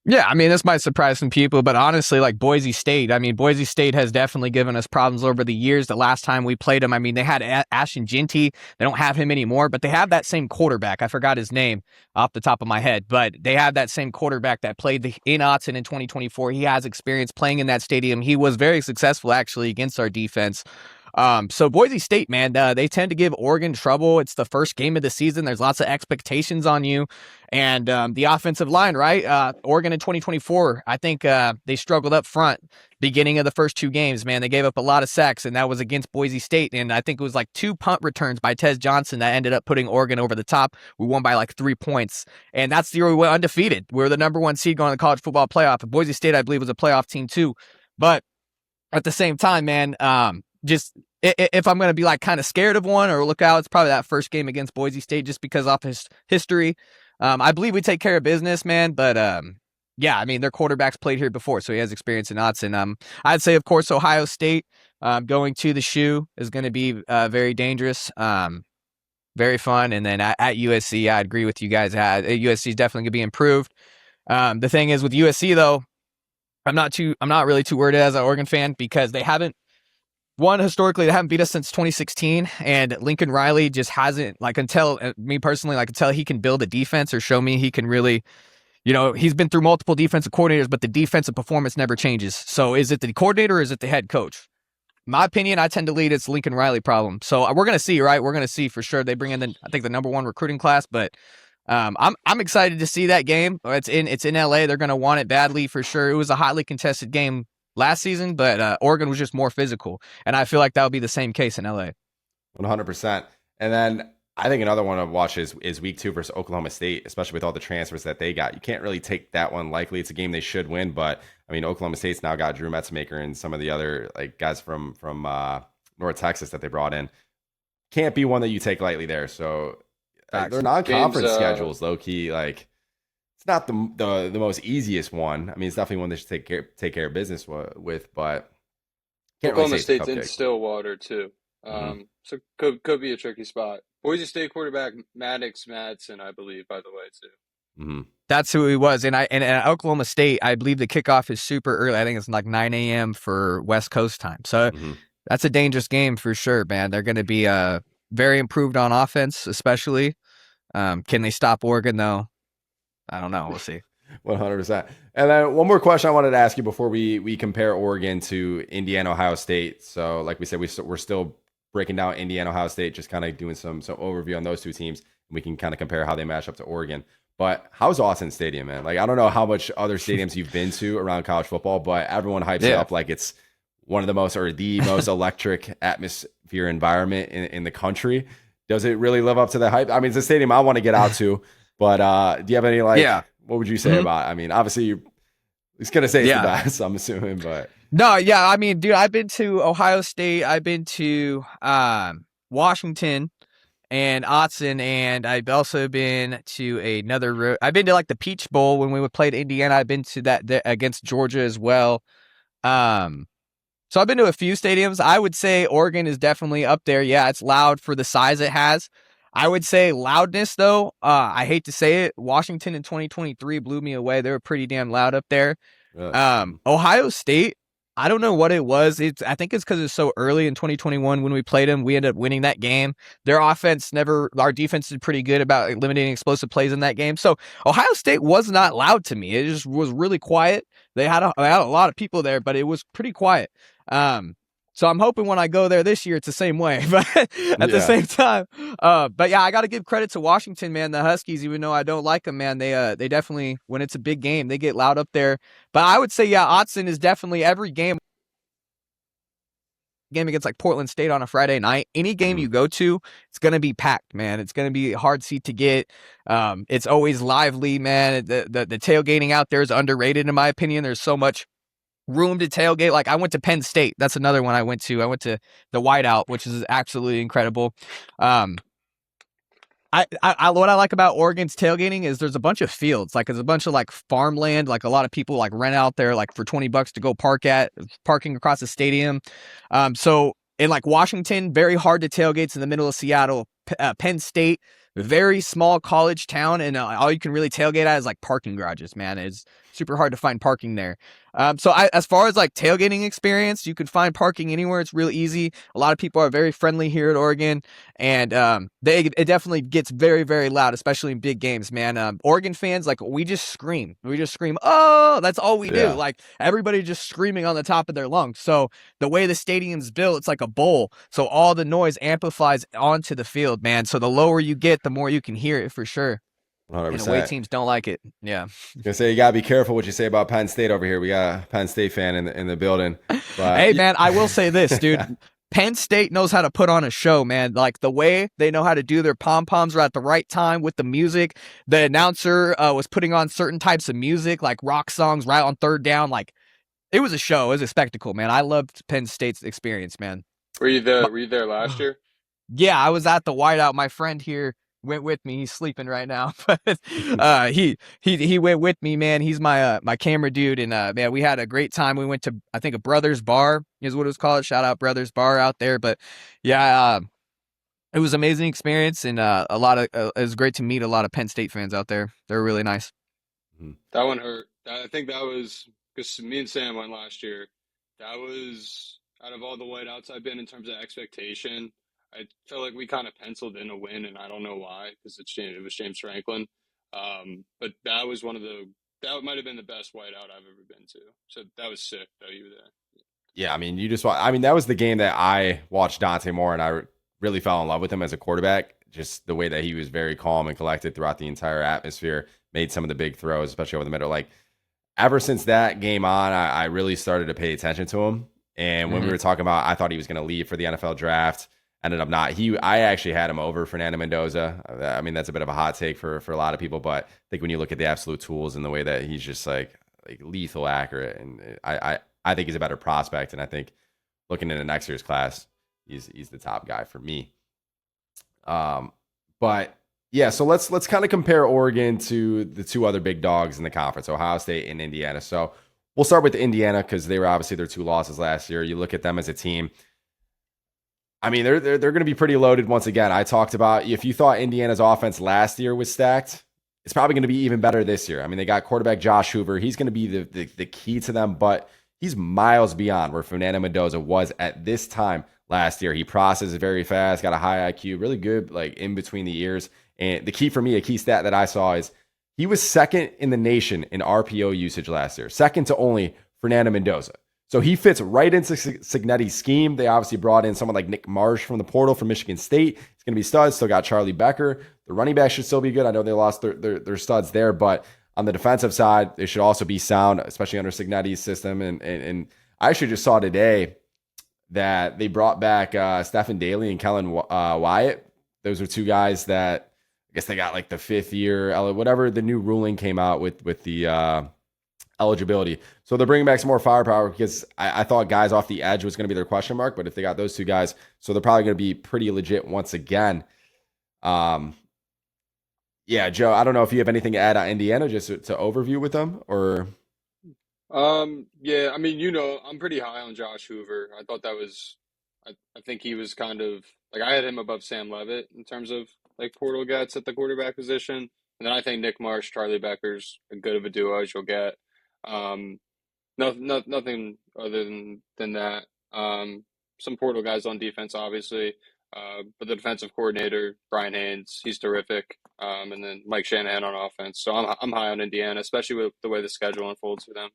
Yeah, I mean, this might surprise some people, but honestly, like Boise State, Boise State has definitely given us problems over the years. The last time we played them, they had Ashton Ginty. They don't have him anymore, but they have that same quarterback. I forgot his name off the top of my head, but they have that same quarterback that played in Autzen in 2024. He has experience playing in that stadium. He was very successful, actually, against our defense. So Boise State, man, they tend to give Oregon trouble. It's the first game of the season. There's lots of expectations on you. And the offensive line, right? Oregon in 2024, I think they struggled up front beginning of the first 2 games, man. They gave up a lot of sacks, and that was against Boise State. And I think it was like 2 punt returns by Tez Johnson that ended up putting Oregon over the top. We won by like 3 points. And that's the year we went undefeated. We're the number 1 seed going to the college football playoff. Boise State, I believe, was a playoff team too. But at the same time, man, just if I'm going to be like kind of scared of one or look out, it's probably that first game against Boise State just because of his history. I believe we take care of business, man. But their quarterback's played here before, so he has experience in Autzen. I'd say, of course, Ohio State going to the shoe is going to be very dangerous, very fun. And then at USC, I agree with you guys. USC is definitely going to be improved. The thing is with USC though, I'm not really too worried as an Oregon fan because they haven't. One, historically, they haven't beat us since 2016, and Lincoln Riley just hasn't, until he can build a defense or show me he can really, he's been through multiple defensive coordinators, but the defensive performance never changes. So is it the coordinator or is it the head coach? My opinion, I tend to lead it's Lincoln Riley problem. So we're going to see, right? We're going to see for sure. They bring in, the number 1 recruiting class, but I'm excited to see that game. It's in LA. They're going to want it badly for sure. It was a hotly contested game last season, but Oregon was just more physical. And I feel like that would be the same case in LA. 100%. And then I think another one to watch is week 2 versus Oklahoma State, especially with all the transfers that they got. You can't really take that one lightly. It's a game they should win, but Oklahoma State's now got Drew Metzmaker and some of the other guys from North Texas that they brought in. Can't be one that you take lightly there. So their non-conference schedules, low key, it's not the most easiest one. It's definitely one they should take care of business with, but Oklahoma State's in Stillwater too. So could be a tricky spot. Boise State quarterback Maddox Madsen, I believe, by the way, too. Mm-hmm. That's who he was. And at Oklahoma State, I believe the kickoff is super early. I think it's like 9 a.m. for West Coast time. So that's a dangerous game for sure, man. They're going to be very improved on offense, especially. Can they stop Oregon, though? I don't know. We'll see. 100%. And then one more question I wanted to ask you before we compare Oregon to Indiana, Ohio State. So like we said, we're still breaking down Indiana, Ohio State, just kind of doing some overview on those two teams. We can kind of compare how they match up to Oregon. But how's Autzen Stadium, man? Like, I don't know how much other stadiums you've been to around college football, but everyone hypes it up like it's one of the most or the most electric atmosphere environment in the country. Does it really live up to the hype? I mean, it's a stadium I want to get out to, but do you have any what would you say about it? I mean, obviously, he's going to say it's the best, I'm assuming, but. No, yeah, I mean, dude, I've been to Ohio State. I've been to Washington and Autzen, and I've also been to I've been to like the Peach Bowl when we played Indiana. I've been to that against Georgia as well. So I've been to a few stadiums. I would say Oregon is definitely up there. Yeah, it's loud for the size it has. I would say loudness, though, I hate to say it, Washington in 2023 blew me away. They were pretty damn loud up there. Ohio State, I don't know what it was. I think it's because it's so early in 2021 when we played them. We ended up winning that game. Our defense did pretty good about eliminating explosive plays in that game. So Ohio State was not loud to me. It just was really quiet. They had a lot of people there, but it was pretty quiet. So I'm hoping when I go there this year, it's the same way, but at the same time. But yeah, I got to give credit to Washington, man. The Huskies, even though I don't like them, man, they definitely, when it's a big game, they get loud up there. But I would say, yeah, Autzen is definitely every game against like Portland State on a Friday night. Any game you go to, it's going to be packed, man. It's going to be a hard seat to get. It's always lively, man. The tailgating out there is underrated, in my opinion. There's so much room to tailgate. Like, I went to Penn State. That's another one I went to. I went to the Whiteout, which is absolutely incredible. What I like about Oregon's tailgating is there's a bunch of fields. Like, there's a bunch of like farmland. Like, a lot of people like rent out there like for $20 to go parking across the stadium. So in like Washington, very hard to tailgate. It's in the middle of Seattle. Penn State, very small college town, and all you can really tailgate at is like parking garages, man. It's super hard to find parking there. So as far as like tailgating experience, you can find parking anywhere. It's real easy. A lot of people are very friendly here at Oregon, and it definitely gets very, very loud, especially in big games, man. Oregon fans, like, we just scream. Oh, that's all we do. Like, everybody just screaming on the top of their lungs. So the way the stadium's built, it's like a bowl. So all the noise amplifies onto the field, man. So the lower you get, the more you can hear it for sure. 100%. And away teams don't like it. Yeah. I was gonna say, you gotta be careful what you say about Penn State over here. We got a Penn State fan in the building. But hey, man, I will say this, dude. Penn State knows how to put on a show, man. Like, the way they know how to do their pom-poms at the right time with the music. The announcer was putting on certain types of music, like rock songs right on third down. Like, it was a show. It was a spectacle, man. I loved Penn State's experience, man. Were you there last year? Yeah, I was at the Whiteout. My friend here went with me. He's sleeping right now, but he went with me, man. He's my camera dude, and man, we had a great time. We went to, I think, a Brothers Bar is what it was called. Shout out Brothers Bar out there. But yeah, it was an amazing experience, and it was great to meet a lot of Penn State fans out there. They were really nice. That one hurt. I think that was because me and Sam went last year. That was, out of all the whiteouts I've been in terms of expectation, I felt like we kind of penciled in a win, and I don't know why, because it was James Franklin. But that was that might have been the best whiteout I've ever been to. So that was sick that you were there. Yeah, I mean, that was the game that I watched Dante Moore, and I really fell in love with him as a quarterback. Just the way that he was very calm and collected throughout the entire atmosphere, made some of the big throws, especially over the middle. Like, ever since that game on, I really started to pay attention to him. And when we were talking about, I thought he was going to leave for the NFL draft. Ended up not. I actually had him over Fernando Mendoza. I mean, that's a bit of a hot take for a lot of people, but I think when you look at the absolute tools and the way that he's just like lethal accurate, and I think he's a better prospect. And I think looking into next year's class, he's the top guy for me. But yeah, so let's kind of compare Oregon to the two other big dogs in the conference, Ohio State and Indiana. So we'll start with Indiana because they were obviously their two losses last year. You look at them as a team. I mean, they're going to be pretty loaded once again. I talked about, if you thought Indiana's offense last year was stacked, it's probably going to be even better this year. I mean, they got quarterback Josh Hoover. He's going to be the key to them, but he's miles beyond where Fernando Mendoza was at this time last year. He processes very fast, got a high IQ, really good, like in between the ears. And the key for me, a key stat that I saw is he was second in the nation in RPO usage last year, second to only Fernando Mendoza. So he fits right into Cignetti's scheme. They obviously brought in someone like Nick Marsh from the portal from Michigan State. He's going to be studs. Still got Charlie Becker. The running back should still be good. I know they lost their studs there, but on the defensive side, they should also be sound, especially under Cignetti's system. And I actually just saw today that they brought back Stephen Daly and Kellen Wyatt. Those are two guys that I guess they got like the 5th year, whatever the new ruling came out with the eligibility. So they're bringing back some more firepower because I thought guys off the edge was going to be their question mark, but if they got those two guys, so they're probably going to be pretty legit once again. Yeah, Joe, I don't know if you have anything to add on Indiana just to overview with them or. Yeah, I mean, I'm pretty high on Josh Hoover. I thought that was, I think he was kind of like I had him above Sam Levitt in terms of like portal gets at the quarterback position, and then I think Nick Marsh, Charlie Becker's as good of a duo as you'll get. Nothing other than that. Some portal guys on defense, obviously, but the defensive coordinator Brian Haynes, he's terrific. And then Mike Shanahan on offense. So I'm high on Indiana, especially with the way the schedule unfolds for them.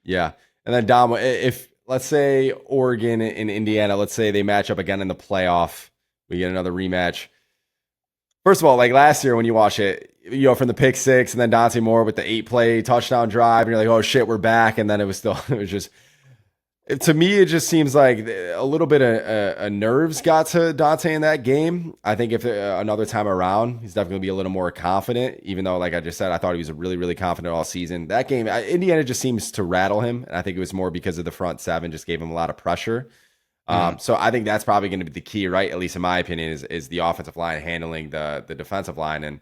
Yeah. And then Dom, if let's say Oregon and Indiana, let's say they match up again in the playoff, we get another rematch. First of all, like last year when you watch it, from the pick six and then Dante Moore with the 8-play touchdown drive, and you're like, oh shit, we're back. And then it was just, to me, it just seems like a little bit of nerves got to Dante in that game. I think if another time around, he's definitely going to be a little more confident, even though, like I just said, I thought he was really, really confident all season. That game, Indiana just seems to rattle him. And I think it was more because of the front seven, just gave him a lot of pressure. So I think that's probably going to be the key, right? At least in my opinion, is the offensive line handling the defensive line. And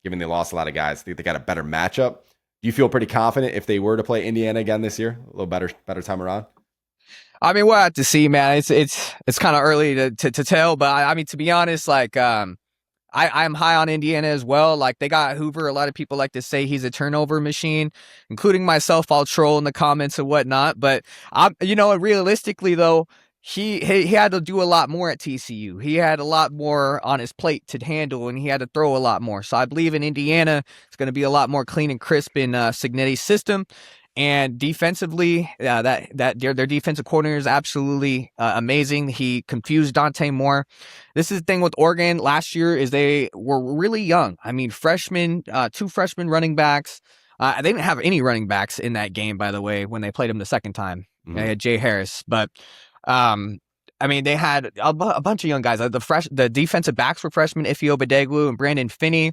given they lost a lot of guys, I think they got a better matchup. Do you feel pretty confident if they were to play Indiana again this year? A little better time around? I mean, we'll have to see, man. It's kind of early to tell, but I mean, to be honest, like I'm high on Indiana as well. Like they got Hoover. A lot of people like to say he's a turnover machine, including myself. I'll troll in the comments and whatnot. But realistically though, he had to do a lot more at TCU. He had a lot more on his plate to handle, and he had to throw a lot more. So I believe in Indiana, it's going to be a lot more clean and crisp in Cignetti's system. And defensively, their defensive coordinator is absolutely amazing. He confused Dante Moore. This is the thing with Oregon last year is they were really young. I mean, two freshman running backs. They didn't have any running backs in that game, by the way, when they played him the second time. Mm-hmm. They had Jay Harris, but I mean, they had a bunch of young guys. The defensive backs were freshmen, Ifeoma Badeglu and Brandon Finney.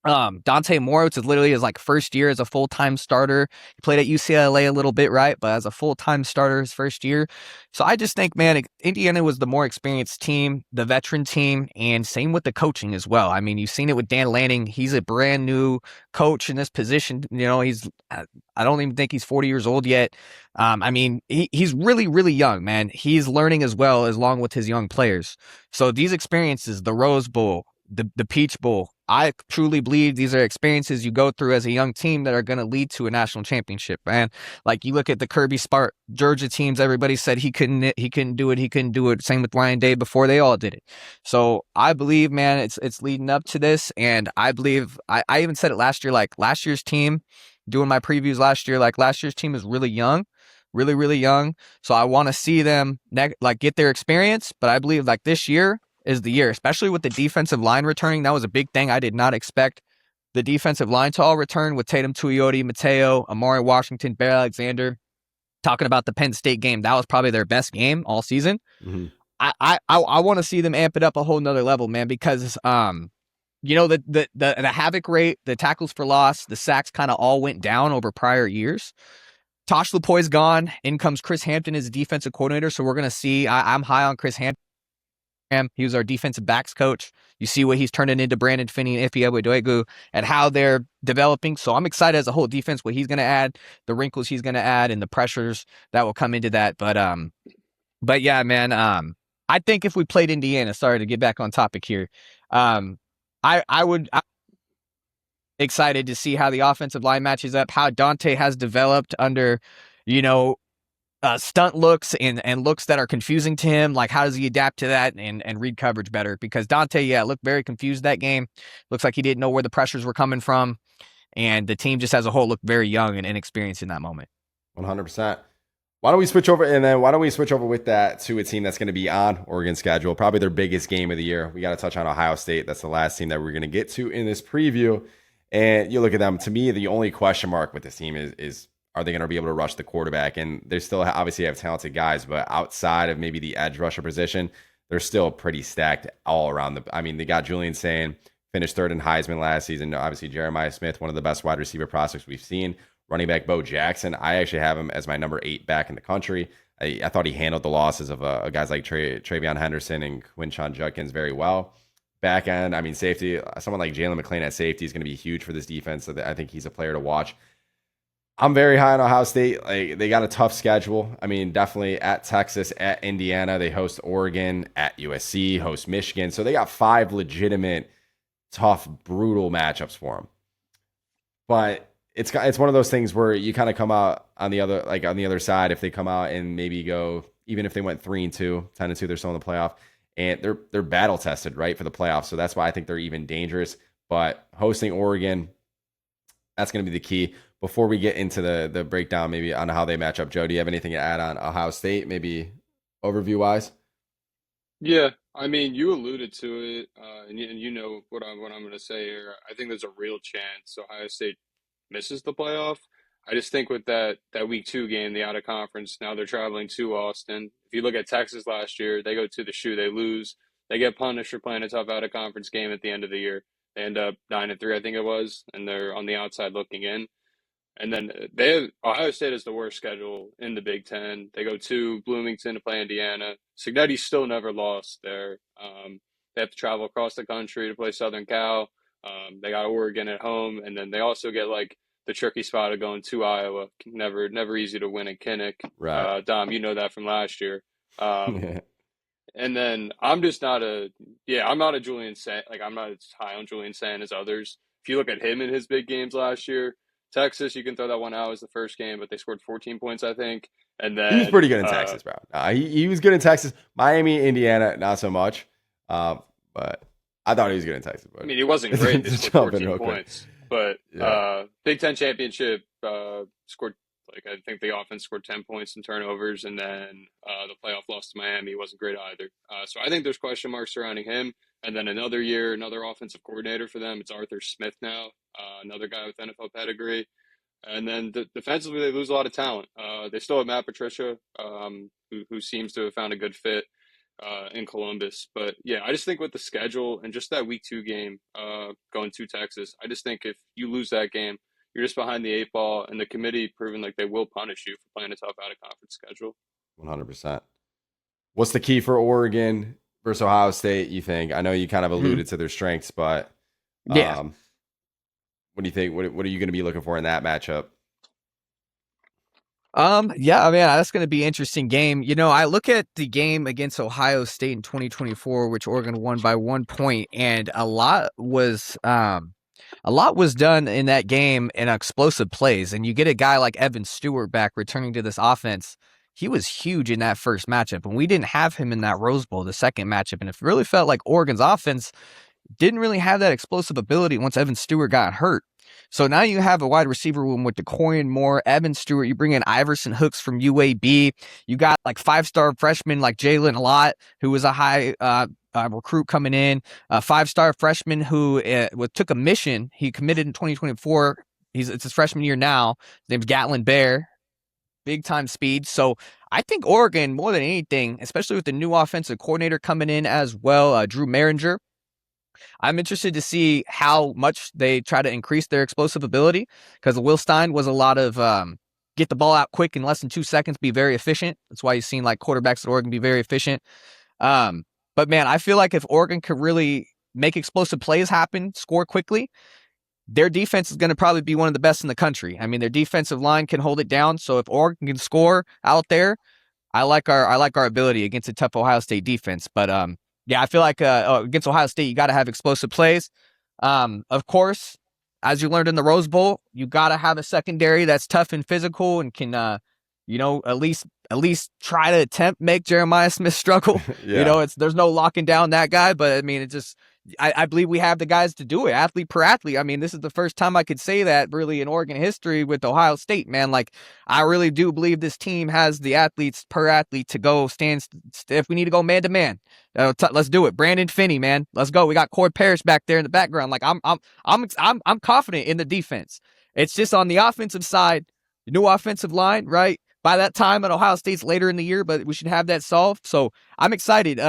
Dante Moore, which is literally his like first year as a full-time starter. He played at UCLA a little bit, right? But as a full-time starter his first year. So I just think, man, Indiana was the more experienced team, the veteran team, and same with the coaching as well. I mean, you've seen it with Dan Lanning. He's a brand new coach in this position. I don't even think he's 40 years old yet. I mean, he's really, really young, man. He's learning as well, along with his young players. So these experiences, the Rose Bowl, the Peach Bowl, I truly believe these are experiences you go through as a young team that are going to lead to a national championship, man. Like you look at the Kirby Smart Georgia teams, everybody said he couldn't do it. Same with Ryan Day before they all did it. So I believe, man, it's leading up to this. And I believe I even said it last year, like last year's team, doing my previews last year, like last year's team is really young. Really, really young. So I want to see them get their experience. But I believe like this year is the year, especially with the defensive line returning. That was a big thing. I did not expect the defensive line to all return with Tatum Tuioti, Mateo, Amari Washington, Bear Alexander. Talking about the Penn State game, that was probably their best game all season. Mm-hmm. I want to see them amp it up a whole nother level, man, because the havoc rate, the tackles for loss, the sacks kind of all went down over prior years. Tosh Lupoy's gone. In comes Chris Hampton as a defensive coordinator. So we're going to see, I'm high on Chris Hampton. He was our defensive backs coach. You see what he's turning into Brandon Finney and Ifeoma Badeglu and how they're developing. So I'm excited as a whole defense, what he's going to add, the wrinkles he's going to add, and the pressures that will come into that. But yeah, man, I think if we played Indiana, sorry to get back on topic here, I would excited to see how the offensive line matches up, how Dante has developed under, stunt looks and looks that are confusing to him. Like, how does he adapt to that and read coverage better? Because Dante, looked very confused that game. Looks like he didn't know where the pressures were coming from. And the team just as a whole looked very young and inexperienced in that moment. 100%. Why don't we switch over with that to a team that's going to be on Oregon's schedule, probably their biggest game of the year. We got to touch on Ohio State. That's the last team that we're going to get to in this preview. And you look at them, to me, the only question mark with this team is are they going to be able to rush the quarterback? And they still obviously have talented guys, but outside of maybe the edge rusher position, they're still pretty stacked all around. They got Julian Sain, finished third in Heisman last season. Obviously, Jeremiah Smith, one of the best wide receiver prospects we've seen. Running back Bo Jackson, I actually have him as my number 8 back in the country. I thought he handled the losses of guys like Travion Henderson and Quinshon Judkins very well. Back end, safety, someone like Jalen McClain at safety is going to be huge for this defense. So I think he's a player to watch. I'm very high on Ohio State. Like, they got a tough schedule. Definitely at Texas, at Indiana. They host Oregon, at USC, host Michigan. So they got 5 legitimate, tough, brutal matchups for them. But it's one of those things where you kind of come out on the other side. If they come out and maybe go, even if they went 3-2, 10-2, they're still in the playoff, and they're battle tested, right, for the playoffs. So that's why I think they're even dangerous. But hosting Oregon, that's going to be the key. Before we get into the breakdown, maybe on how they match up, Joe, do you have anything to add on Ohio State, maybe overview wise? Yeah, you alluded to it, and you know what I'm going to say here. I think there's a real chance Ohio State misses the playoff. I just think with that week 2 game, the out of conference, now they're traveling to Austin. If you look at Texas last year, they go to the shoe, they lose, they get punished for playing a tough out of conference game at the end of the year. They end up 9-3, I think it was, and they're on the outside looking in. And then Ohio State has the worst schedule in the Big Ten. They go to Bloomington to play Indiana. Cignetti's still never lost there. They have to travel across the country to play Southern Cal. They got Oregon at home, and then they also get like the tricky spot of going to Iowa. Never easy to win at Kinnick. Right. Dom, you know that from last year. And then I'm not a Julian Sain. Like, I'm not as high on Julian Sain as others. If you look at him in his big games last year, Texas, you can throw that one out as the first game, but they scored 14 points, I think. And then he was pretty good in Texas, bro. He was good in Texas. Miami, Indiana, not so much. But I thought he was good in Texas. But he wasn't great. They scored 14 points. But Big Ten championship scored, I think the offense scored 10 points in turnovers, and then the playoff loss to Miami wasn't great either. So I think there's question marks surrounding him. And then another year, another offensive coordinator for them. It's Arthur Smith now, another guy with NFL pedigree. And then defensively, they lose a lot of talent. They still have Matt Patricia, who seems to have found a good fit in Columbus. But yeah, I just think with the schedule and just that week 2 game going to Texas, I just think if you lose that game, you're just behind the 8 ball, and the committee proving like they will punish you for playing a tough out of conference schedule. 100%. What's the key for Oregon versus Ohio State, you think? I know you kind of alluded to their strengths, but what do you think? What are you going to be looking for in that matchup? That's going to be an interesting game. I look at the game against Ohio State in 2024, which Oregon won by 1 point, and a lot was done in that game in explosive plays. And you get a guy like Evan Stewart back returning to this offense. He was huge in that first matchup, and we didn't have him in that Rose Bowl, the second matchup. And it really felt like Oregon's offense didn't really have that explosive ability once Evan Stewart got hurt. So now you have a wide receiver room with DeCoyan Moore, Evan Stewart. You bring in Iverson Hooks from UAB. You got like 5-star freshmen like Jalen Lott, who was a high recruit coming in. A 5-star freshman who took a mission. He committed in 2024. It's his freshman year now. His name's Gatlin Bear. Big time speed. So I think Oregon, more than anything, especially with the new offensive coordinator coming in as well, Drew Maringer, I'm interested to see how much they try to increase their explosive ability, because Will Stein was a lot of get the ball out quick in less than 2 seconds, be very efficient. That's why you've seen like quarterbacks at Oregon be very efficient. But man, I feel like if Oregon could really make explosive plays happen, score quickly, their defense is going to probably be one of the best in the country. Their defensive line can hold it down. So if Oregon can score out there, I like our ability against a tough Ohio State defense. But I feel like against Ohio State, you got to have explosive plays. Of course, as you learned in the Rose Bowl, you got to have a secondary that's tough and physical and can, at least try to attempt make Jeremiah Smith struggle. Yeah. There's no locking down that guy, but I mean, I believe we have the guys to do it, athlete per athlete. I mean, this is the first time I could say that really in Oregon history with Ohio State, man. Like, I really do believe this team has the athletes per athlete to go if we need to go man to man. Let's do it. Brandon Finney, man. Let's go. We got Cord Parrish back there in the background. Like, I'm confident in the defense. It's just on the offensive side, the new offensive line, right? By that time at Ohio State's later in the year, but we should have that solved. So I'm excited.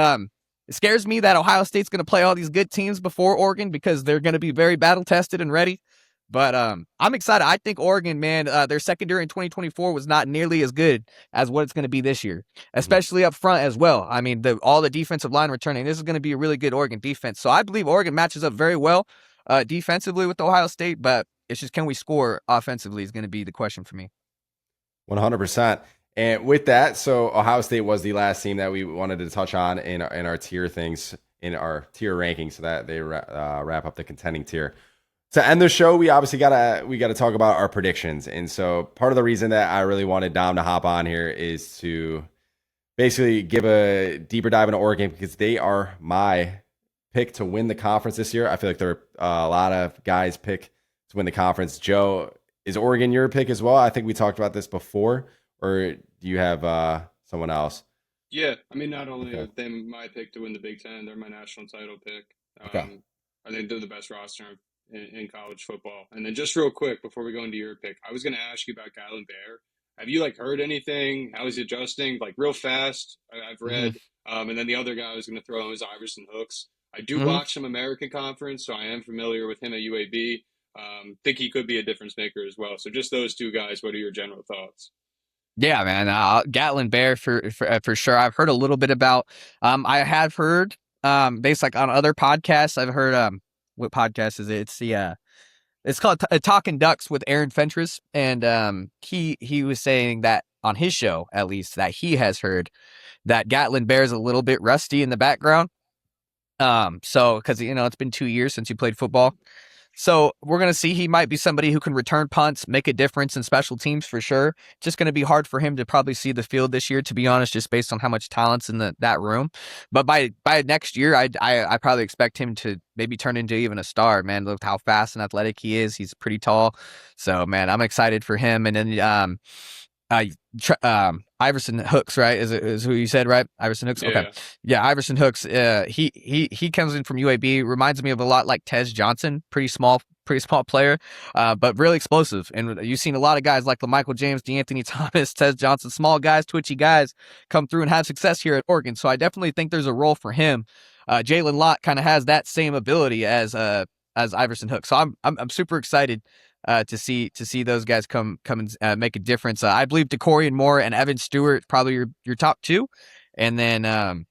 It scares me that Ohio State's going to play all these good teams before Oregon because they're going to be very battle tested and ready. But I'm excited. I think Oregon, man, their secondary in 2024 was not nearly as good as what it's going to be this year, especially up front as well. I mean, all the defensive line returning, this is going to be a really good Oregon defense. So I believe Oregon matches up very well defensively with Ohio State, but it's just, can we score offensively is going to be the question for me. 100%. And with that, so Ohio State was the last team that we wanted to touch on in our tier things, in our tier rankings, so that they wrap up the contending tier. To end the show, we obviously gotta talk about our predictions. And so part of the reason that I really wanted Dom to hop on here is to basically give a deeper dive into Oregon, because they are my pick to win the conference this year. I feel like there are a lot of guys pick to win the conference. Joe, is Oregon your pick as well? I think we talked about this before. Or do you have someone else? Yeah, I mean, not only are they my pick to win the Big Ten, they're my national title pick. I think they're the best roster in college football. And then just real quick, before we go into your pick, I was going to ask you about Gallon Bear. Have you heard anything? How is he adjusting? Real fast, I've read. And then the other guy I was going to throw in was Iverson Hooks. I do watch some American Conference, so I am familiar with him at UAB. Think he could be a difference maker as well. So just those two guys, what are your general thoughts? Yeah, man. Gatlin Bear for sure. I've heard a little bit about. I have heard based on other podcasts. I've heard what podcast is it? It's called Talking Ducks with Aaron Fentress, and he was saying that on his show, at least, that he has heard that Gatlin Bear is a little bit rusty in the background. So because it's been 2 years since he played football. So we're going to see. He might be somebody who can return punts, make a difference in special teams for sure. Just going to be hard for him to probably see the field this year, to be honest, just based on how much talent's in that room. But by next year, I probably expect him to maybe turn into even a star, man. Look how fast and athletic he is. He's pretty tall. So, man, I'm excited for him. And then Iverson Hooks, right? Is who you said, right? Iverson Hooks. Okay. Yeah, Iverson Hooks. He comes in from UAB. Reminds me of a lot like Tez Johnson. Pretty small player, but really explosive. And you've seen a lot of guys like LaMichael James, DeAnthony Thomas, Tez Johnson, small guys, twitchy guys, come through and have success here at Oregon. So I definitely think there's a role for him. Jalen Lott kind of has that same ability as Iverson Hooks. So I'm super excited to see those guys come and make a difference. I believe DeCorian Moore and Evan Stewart probably your top two, and then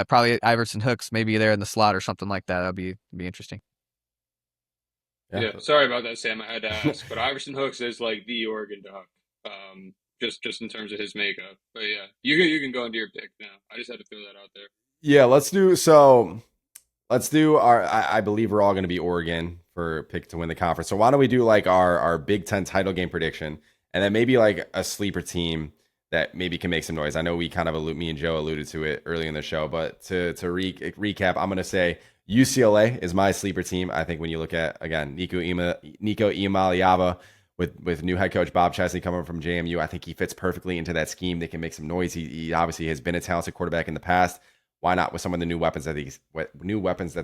probably Iverson Hooks maybe there in the slot or something like that. That'll be interesting. Yeah, sorry about that, Sam. I had to ask, but Iverson Hooks is the Oregon Duck, just in terms of his makeup. But yeah, you can go into your pick now. I just had to throw that out there. Yeah, let's do our. I believe we're all going to be Oregon for pick to win the conference. So why don't we do our Big Ten title game prediction, and then maybe a sleeper team that maybe can make some noise. I know we kind of me and Joe alluded to it early in the show, but to recap, I'm going to say UCLA is my sleeper team. I think when you look at, again, Nico Iamaleava with new head coach Bob Chesney coming from JMU, I think he fits perfectly into that scheme. They can make some noise. He obviously has been a talented quarterback in the past. Why not with some of the new weapons that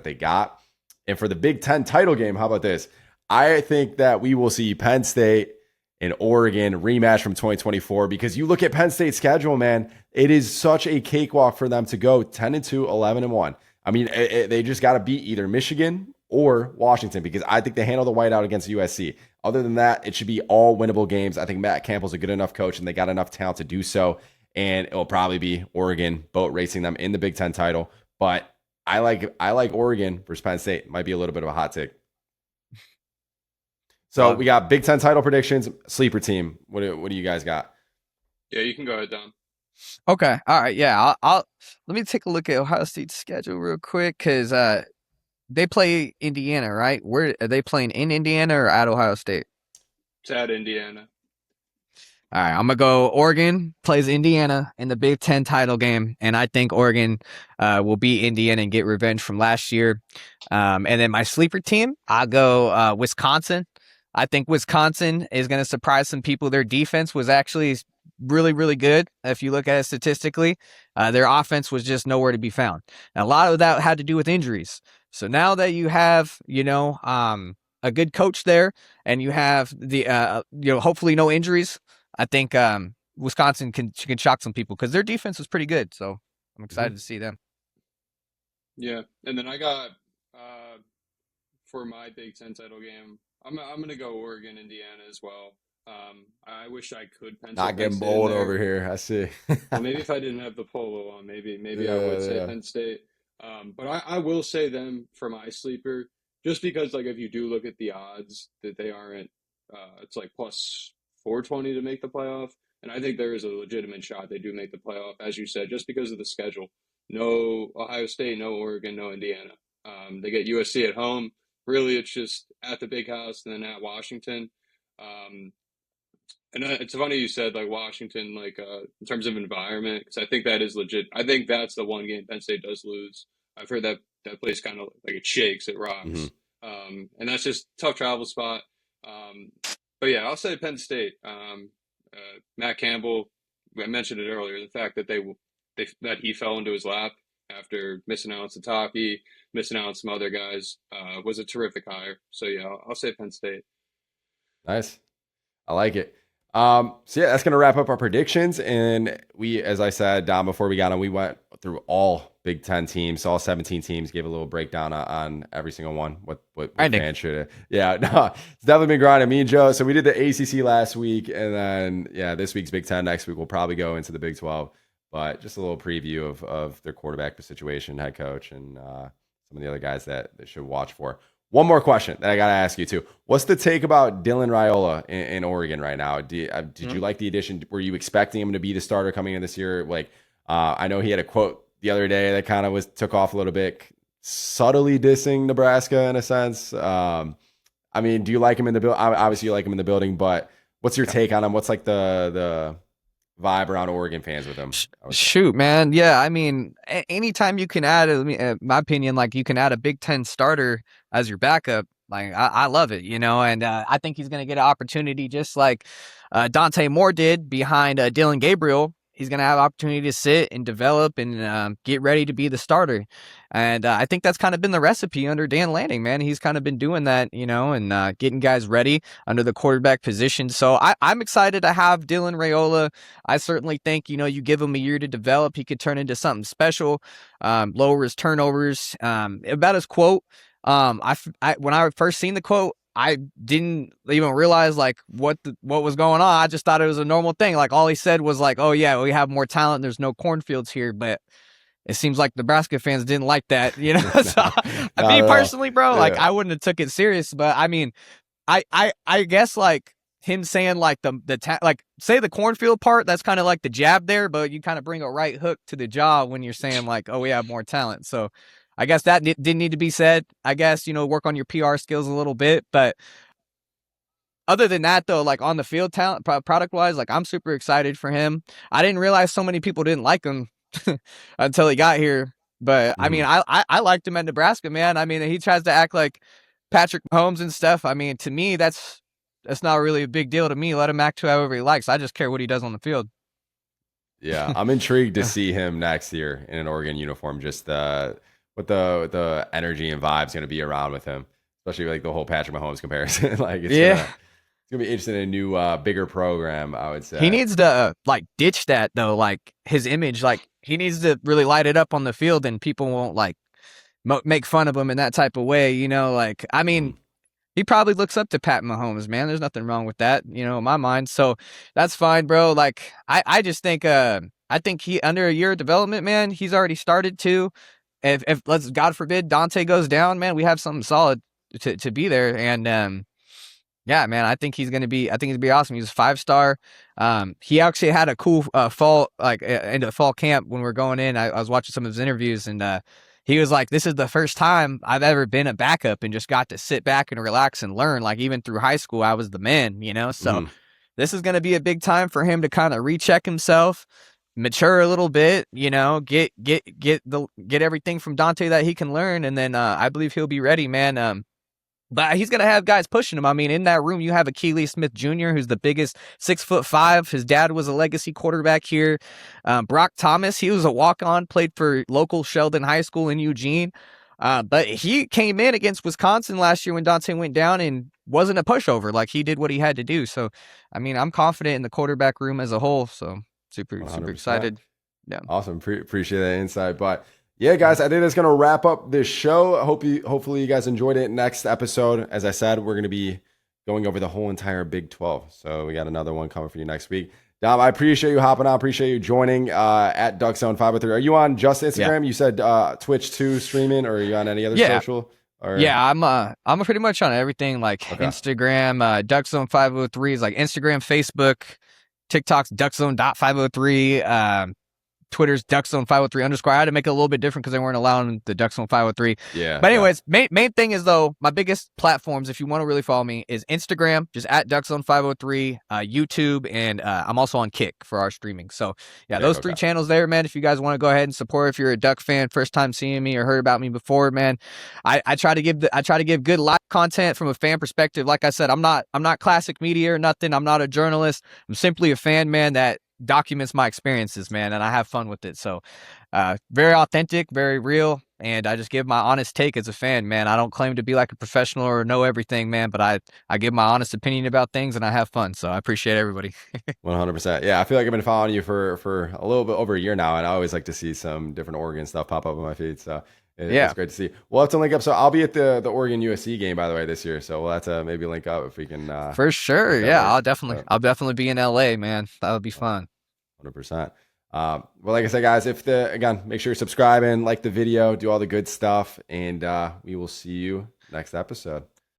they got? And for the Big Ten title game, how about this? I think that we will see Penn State and Oregon rematch from 2024, because you look at Penn State's schedule, man, it is such a cakewalk for them to go 10-2, 11-1. I mean, they just got to beat either Michigan or Washington, because I think they handle the whiteout against USC. Other than that, it should be all winnable games. I think Matt Campbell's a good enough coach, and they got enough talent to do so. And it'll probably be Oregon boat racing them in the Big Ten title. But I like Oregon versus Penn State. Might be a little bit of a hot take. So we got Big Ten title predictions, sleeper team. What do you guys got? Yeah, you can go ahead, Dom. Okay. All right. Yeah. I'll let me take a look at Ohio State's schedule real quick, because they play Indiana, right? Where are they playing, in Indiana or at Ohio State? It's at Indiana. All right, I'm gonna go. Oregon plays Indiana in the Big Ten title game, and I think Oregon will beat Indiana and get revenge from last year. And then my sleeper team, I'll go Wisconsin. I think Wisconsin is going to surprise some people. Their defense was actually really, really good. If you look at it statistically, their offense was just nowhere to be found. And a lot of that had to do with injuries. So now that you have, a good coach there, and you have the, hopefully no injuries, I think Wisconsin can shock some people because their defense was pretty good. So I'm excited to see them. Yeah, and then I got for my Big Ten title game, I'm gonna go Oregon, Indiana as well. I wish I could pencil Not Penn getting State bold in there. over here. I see. Well, maybe if I didn't have the polo on, maybe I Yeah, would say yeah. Penn State. But I will say them for my sleeper, just because like if you do look at the odds that they aren't, it's like plus 420 to make the playoff, and I think there is a legitimate shot they do make the playoff, as you said, just because of the schedule. No Ohio State, no Oregon, no Indiana. They get USC at home. Really, it's just at the Big House and then at Washington. Um, and it's funny you said like Washington, like in terms of environment, because I think that is legit. I think that's the one game Penn State does lose. I've heard that place kind of like it shakes, it rocks, and that's just tough travel spot. But yeah, I'll say Penn State. Matt Campbell, I mentioned it earlier, the fact that that he fell into his lap after missing out on Sataki, missing out on some other guys, was a terrific hire. So yeah, I'll say Penn State. Nice. I like it. So yeah, that's going to wrap up our predictions. And we, as I said, Dom, before we got on, we went through all Big Ten teams, all 17 teams, gave a little breakdown on every single one. What fans should have. Yeah, no, it's definitely been grinding. Me and Joe. So we did the ACC last week, and then this week's Big Ten. Next week we'll probably go into the Big 12. But just a little preview of their quarterback situation, head coach, and some of the other guys that they should watch for. One more question that I got to ask you too. What's the take about Dylan Raiola in Oregon right now? Did you like the addition? Were you expecting him to be the starter coming in this year? Like, I know he had a quote the other day that kind of took off a little bit, subtly dissing Nebraska in a sense. I mean, do you like him in the building? Obviously, you like him in the building, but what's your take on him? What's like the vibe around Oregon fans with him? Shoot, man. Yeah, I mean, anytime you can add, my opinion, like you can add a Big Ten starter as your backup, like I love it, and I think he's going to get an opportunity just like Dante Moore did behind Dylan Gabriel. He's going to have opportunity to sit and develop and get ready to be the starter. And I think that's kind of been the recipe under Dan Lanning, man. He's kind of been doing that, and getting guys ready under the quarterback position. So I'm excited to have Dylan Raiola. I certainly think, you give him a year to develop, he could turn into something special, lower his turnovers. About his quote, when I first seen the quote, I didn't even realize like what was going on. I just thought it was a normal thing. Like all he said was like, "Oh yeah, we have more talent. There's no cornforfields here." But it seems like Nebraska fans didn't like that, So me personally, bro, like I wouldn't have took it serious. But I mean, I guess like him saying like like say the cornfield part, that's kind of like the jab there, but you kind of bring a right hook to the jaw when you're saying like, "Oh, we have more talent." So I guess that didn't need to be said. I guess, work on your PR skills a little bit. But other than that, though, like on the field talent, product-wise, like I'm super excited for him. I didn't realize so many people didn't like him until he got here. But, I mean, I liked him at Nebraska, man. I mean, he tries to act like Patrick Mahomes and stuff. I mean, to me, that's not really a big deal to me. Let him act however he likes. I just care what he does on the field. Yeah, I'm intrigued to see him next year in an Oregon uniform, just what the energy and vibes going to be around with him, especially like the whole Patrick Mahomes comparison. Like it's gonna be interesting in a new bigger program, I would say. He needs to like ditch that though, like his image, like he needs to really light it up on the field and people won't like make fun of him in that type of way, like I mean he probably looks up to Pat Mahomes, man. There's nothing wrong with that, in my mind. So that's fine, bro. Like I just think I think he under a year of development, man, he's already started to. If let's God forbid Dante goes down, man, we have something solid to be there. And yeah, man, I think he's gonna be awesome. He's a 5-star. He actually had a cool fall into fall camp when we were going in. I was watching some of his interviews and he was like, this is the first time I've ever been a backup and just got to sit back and relax and learn. Like even through high school, I was the man, you know? So this is going to be a big time for him to kind of recheck himself, mature a little bit, you know, get everything from Dante that he can learn. And then I believe he'll be ready, man. But he's going to have guys pushing him. I mean, in that room, you have Akili Smith Jr., who's the biggest 6'5". His dad was a legacy quarterback here. Brock Thomas, he was a walk-on, played for local Sheldon High School in Eugene. But he came in against Wisconsin last year when Dante went down and wasn't a pushover. Like, he did what he had to do. So, I mean, I'm confident in the quarterback room as a whole. So, super excited. Yeah. Awesome. Appreciate that insight. But yeah, guys, I think that's going to wrap up this show. Hopefully you guys enjoyed it. Next episode, as I said, we're going to be going over the whole entire Big 12. So we got another one coming for you next week. Dom, I appreciate you hopping on. Appreciate you joining at DuckZone503. Are you on just Instagram? Yeah. You said Twitch too, streaming, or are you on any other social? Or? Yeah, I'm pretty much on everything, like Instagram, DuckZone503 is like Instagram, Facebook, TikTok's DuckZone.503. Twitter's DuckZone503_. I had to make it a little bit different because they weren't allowing the DuckZone503. Yeah. But anyways, main thing is, though, my biggest platforms, if you want to really follow me, is Instagram, just at DuckZone503, YouTube, and I'm also on Kick for our streaming. So yeah, those three channels there, man. If you guys want to go ahead and support, if you're a Duck fan, first time seeing me or heard about me before, man, I try to give good live content from a fan perspective. Like I said, I'm not classic media or nothing. I'm not a journalist. I'm simply a fan, man, that documents my experiences, man, and I have fun with it. So very authentic, very real, and I just give my honest take as a fan, man. I don't claim to be like a professional or know everything, man, but I give my honest opinion about things and I have fun. So I appreciate everybody. 100%. Yeah, I feel like I've been following you for a little bit over a year now, and I always like to see some different Oregon stuff pop up on my feed. So it's great to see. We'll have to link up. So I'll be at the Oregon USC game, by the way, this year. So we'll have to maybe link up if we can. For sure. Yeah, I'll definitely be in LA, man. That would be fun. 100%. Well, like I said, guys, again, make sure you're subscribing, like the video, do all the good stuff, and we will see you next episode.